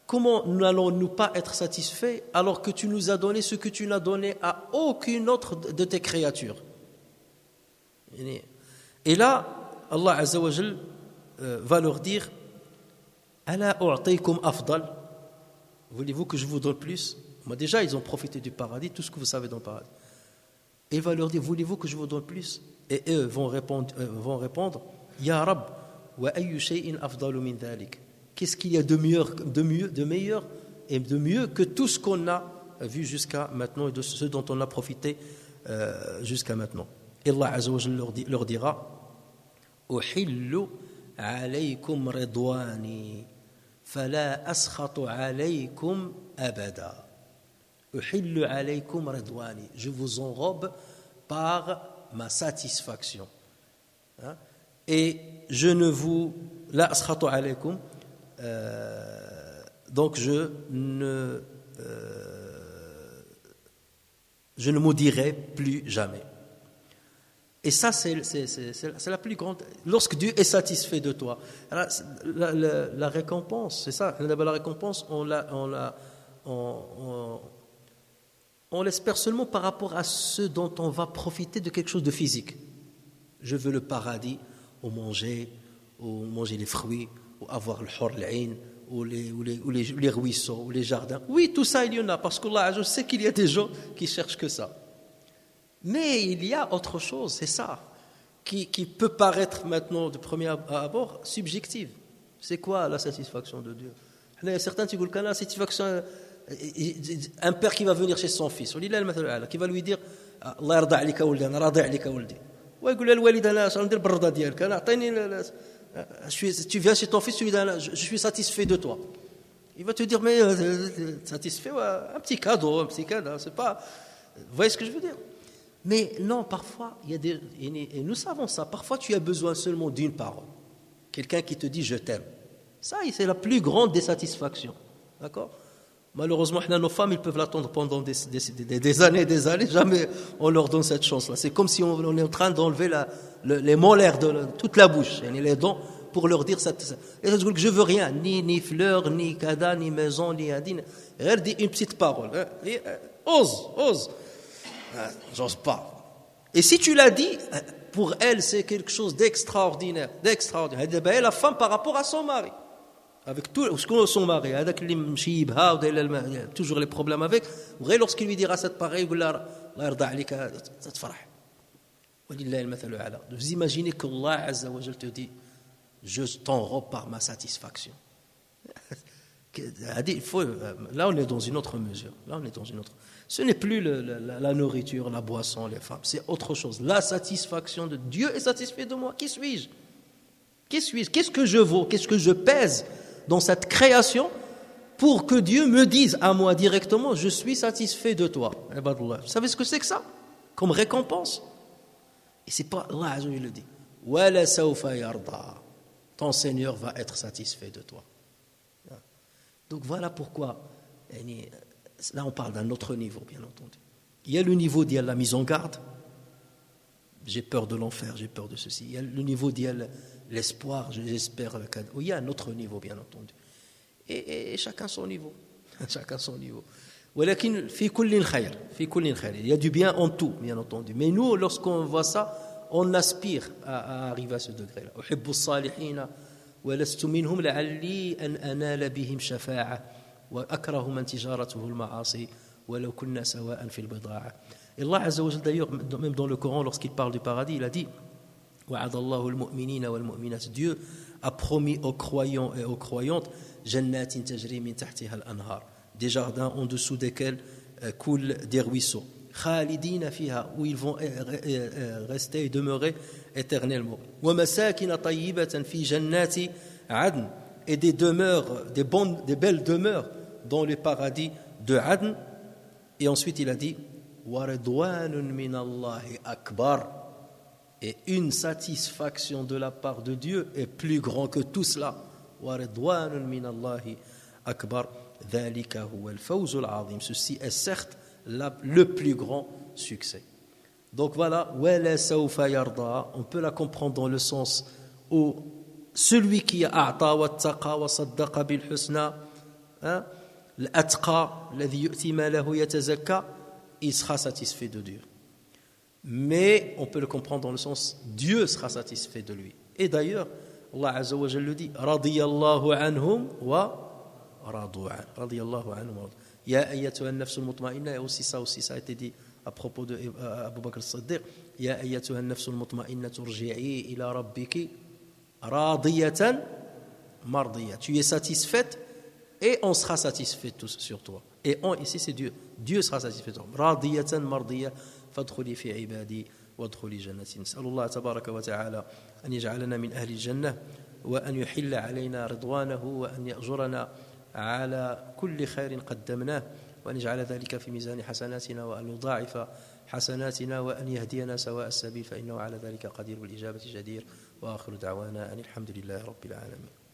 comment n'allons-nous pas être satisfaits alors que tu nous as donné ce que tu n'as donné à aucune autre de tes créatures? Et là, Allah Azza wa Jalla va leur dire Ala u'taykum afdal, voulez-vous que je vous donne plus? Déjà, ils ont profité du paradis, tout ce que vous savez dans le paradis. Et il va leur dire voulez-vous que je vous donne plus? Et eux vont répondre Ya Rab, wa ayyu shay'in afdalu min dhalik. Qu'est-ce qu'il y a de meilleur et de mieux que tout ce qu'on a vu jusqu'à maintenant et de ce dont on a profité jusqu'à maintenant? Et Allah Azza wa Jalla leur dira Uhillu alaykum ridwani fala askhatu alaykum abada. Uhillu alaykum ridwani, je vous enrobe par ma satisfaction. Et je ne vous la askhatu alaykum, donc je ne maudirai plus jamais. Et ça, c'est la plus grande. Lorsque Dieu est satisfait de toi, alors, la récompense, c'est ça. La récompense, on l'espère seulement par rapport à ce dont on va profiter de quelque chose de physique. Je veux le paradis, ou manger les fruits, ou avoir le hur al-ain, ou les ruisseaux, ou les jardins. Oui, tout ça, il y en a, parce qu'Allah Azza wa Jalla sait qu'il y a des gens qui cherchent que ça. Mais il y a autre chose, c'est ça, qui peut paraître maintenant de premier abord subjective. C'est quoi la satisfaction de Dieu? Il y a certains qui disent que la satisfaction, un père qui va venir chez son fils, qui va lui dire Allah yarda alika waldi, ana radi alika waldi. Ouais, il dit الوالد انا اش ندير بالرضا ديالك انا عطيني. Tu viens chez ton fils, tu lui dis je suis satisfait de toi. Il va te dire mais satisfait, un petit cadeau, c'est pas. Vous voyez ce que je veux dire? Mais non, parfois, et nous savons ça, parfois tu as besoin seulement d'une parole. Quelqu'un qui te dit je t'aime. Ça, c'est la plus grande des satisfactions. D'accord? Malheureusement, nos femmes, ils peuvent l'attendre pendant des années et des années, jamais on leur donne cette chance-là. C'est comme si on est en train d'enlever les molaires de toute la bouche, les dents, pour leur dire ça. Et ça, je veux rien, ni fleurs, ni kada, ni maison, ni adine. Elle dit une petite parole. Ose. J'ose pas. Et si tu l'as dit, pour elle, c'est quelque chose d'extraordinaire. Elle, la femme par rapport à son mari. Avec tout ce qu'on son mari, toujours les problèmes avec, lorsqu'il lui dira cette pareille, vous imaginez qu'Allah Azza wa Jalla te dit je t'enrobe par ma satisfaction. Là on est dans une autre mesure. Ce n'est plus la nourriture, la boisson, les femmes, c'est autre chose. La satisfaction de Dieu est satisfait de moi. Qui suis-je? Qu'est-ce que je vaux? Qu'est-ce que je pèse dans cette création pour que Dieu me dise à moi directement je suis satisfait de toi? Vous savez ce que c'est que ça comme récompense? Et c'est pas Allah Azza wa Jalla le dit wala sawfa yarda, ton Seigneur va être satisfait de toi. Donc voilà pourquoi là on parle d'un autre niveau, bien entendu. Il y a le niveau de la mise en garde, j'ai peur de l'enfer, j'ai peur de ceci. Il y a le niveau de l'espoir, j'espère le cadeau. Il y a un autre niveau, bien entendu. Et chacun son niveau. ولكن في كل خير. Il y a du bien en tout, bien entendu. Mais nous, lorsqu'on voit ça, on aspire à arriver à ce degré-là. أحب الصالحين ولست منهم لعلي أن أنال بهم شفاعة وأكره من تجارته المعاصي ولو كنا سواء في البضاعة. Et Allah Azza wa Jalla, d'ailleurs, même dans le Coran, lorsqu'il parle du paradis, il a dit وعد الله المؤمنين والمؤمنات. Dieu a promis aux croyants et aux croyantes جنات تجري من تحتها الأنهار, des jardins en dessous desquels coulent des ruisseaux. خالدين فيها, où ils vont rester et demeurer éternellement. ومساكن طيبة في جنات عدن, et des demeures, des belles demeures dans le paradis de Adn. Et ensuite il a dit وَرِضْوَانٌ مِّنَ اللَّهِ أَكْبَرُ, et une satisfaction de la part de Dieu est plus grand que tout cela. وَرِضْوَانٌ مِّنَ اللَّهِ أَكْبَرُ ذَلِكَ هُوَ الْفَوْزُ الْعَظِيمُ. Ceci est certes le plus grand succès. Donc voilà, وَلَا سَوْفَ يَرْضَى, on peut la comprendre dans le sens où celui qui a أعطى واتقى وصدق بالحسنى, الأتقى الذي يؤتي ماله يتزكى, il sera satisfait de Dieu. Mais on peut le comprendre dans le sens Dieu sera satisfait de lui. Et d'ailleurs, Allah Azza wa Jalla le dit radiyallahu anhum wa radu an. Radiyallahu anhum wa ya ayyatuha an-nafs al-mutma'inna. Et aussi ça a été dit à propos de Abu Bakr as-Siddiq. Ya ayyatuha an-nafs al-mutma'inna turji'i ila rabbiki radiyatan mardiyah. Tu es satisfaite et on sera satisfait tous sur toi. Et on, ici c'est Dieu. Dieu sera satisfait de toi. Radiyatan mardiyah. فادخلي في عبادي وادخلي جنتي. نسأل الله تبارك وتعالى أن يجعلنا من أهل الجنة وأن يحل علينا رضوانه وأن يأجرنا على كل خير قدمناه وأن يجعل ذلك في ميزان حسناتنا وأن يضاعف حسناتنا وأن يهدينا سواء السبيل فإنه على ذلك قدير بالإجابة جدير. وآخر دعوانا أن الحمد لله رب العالمين.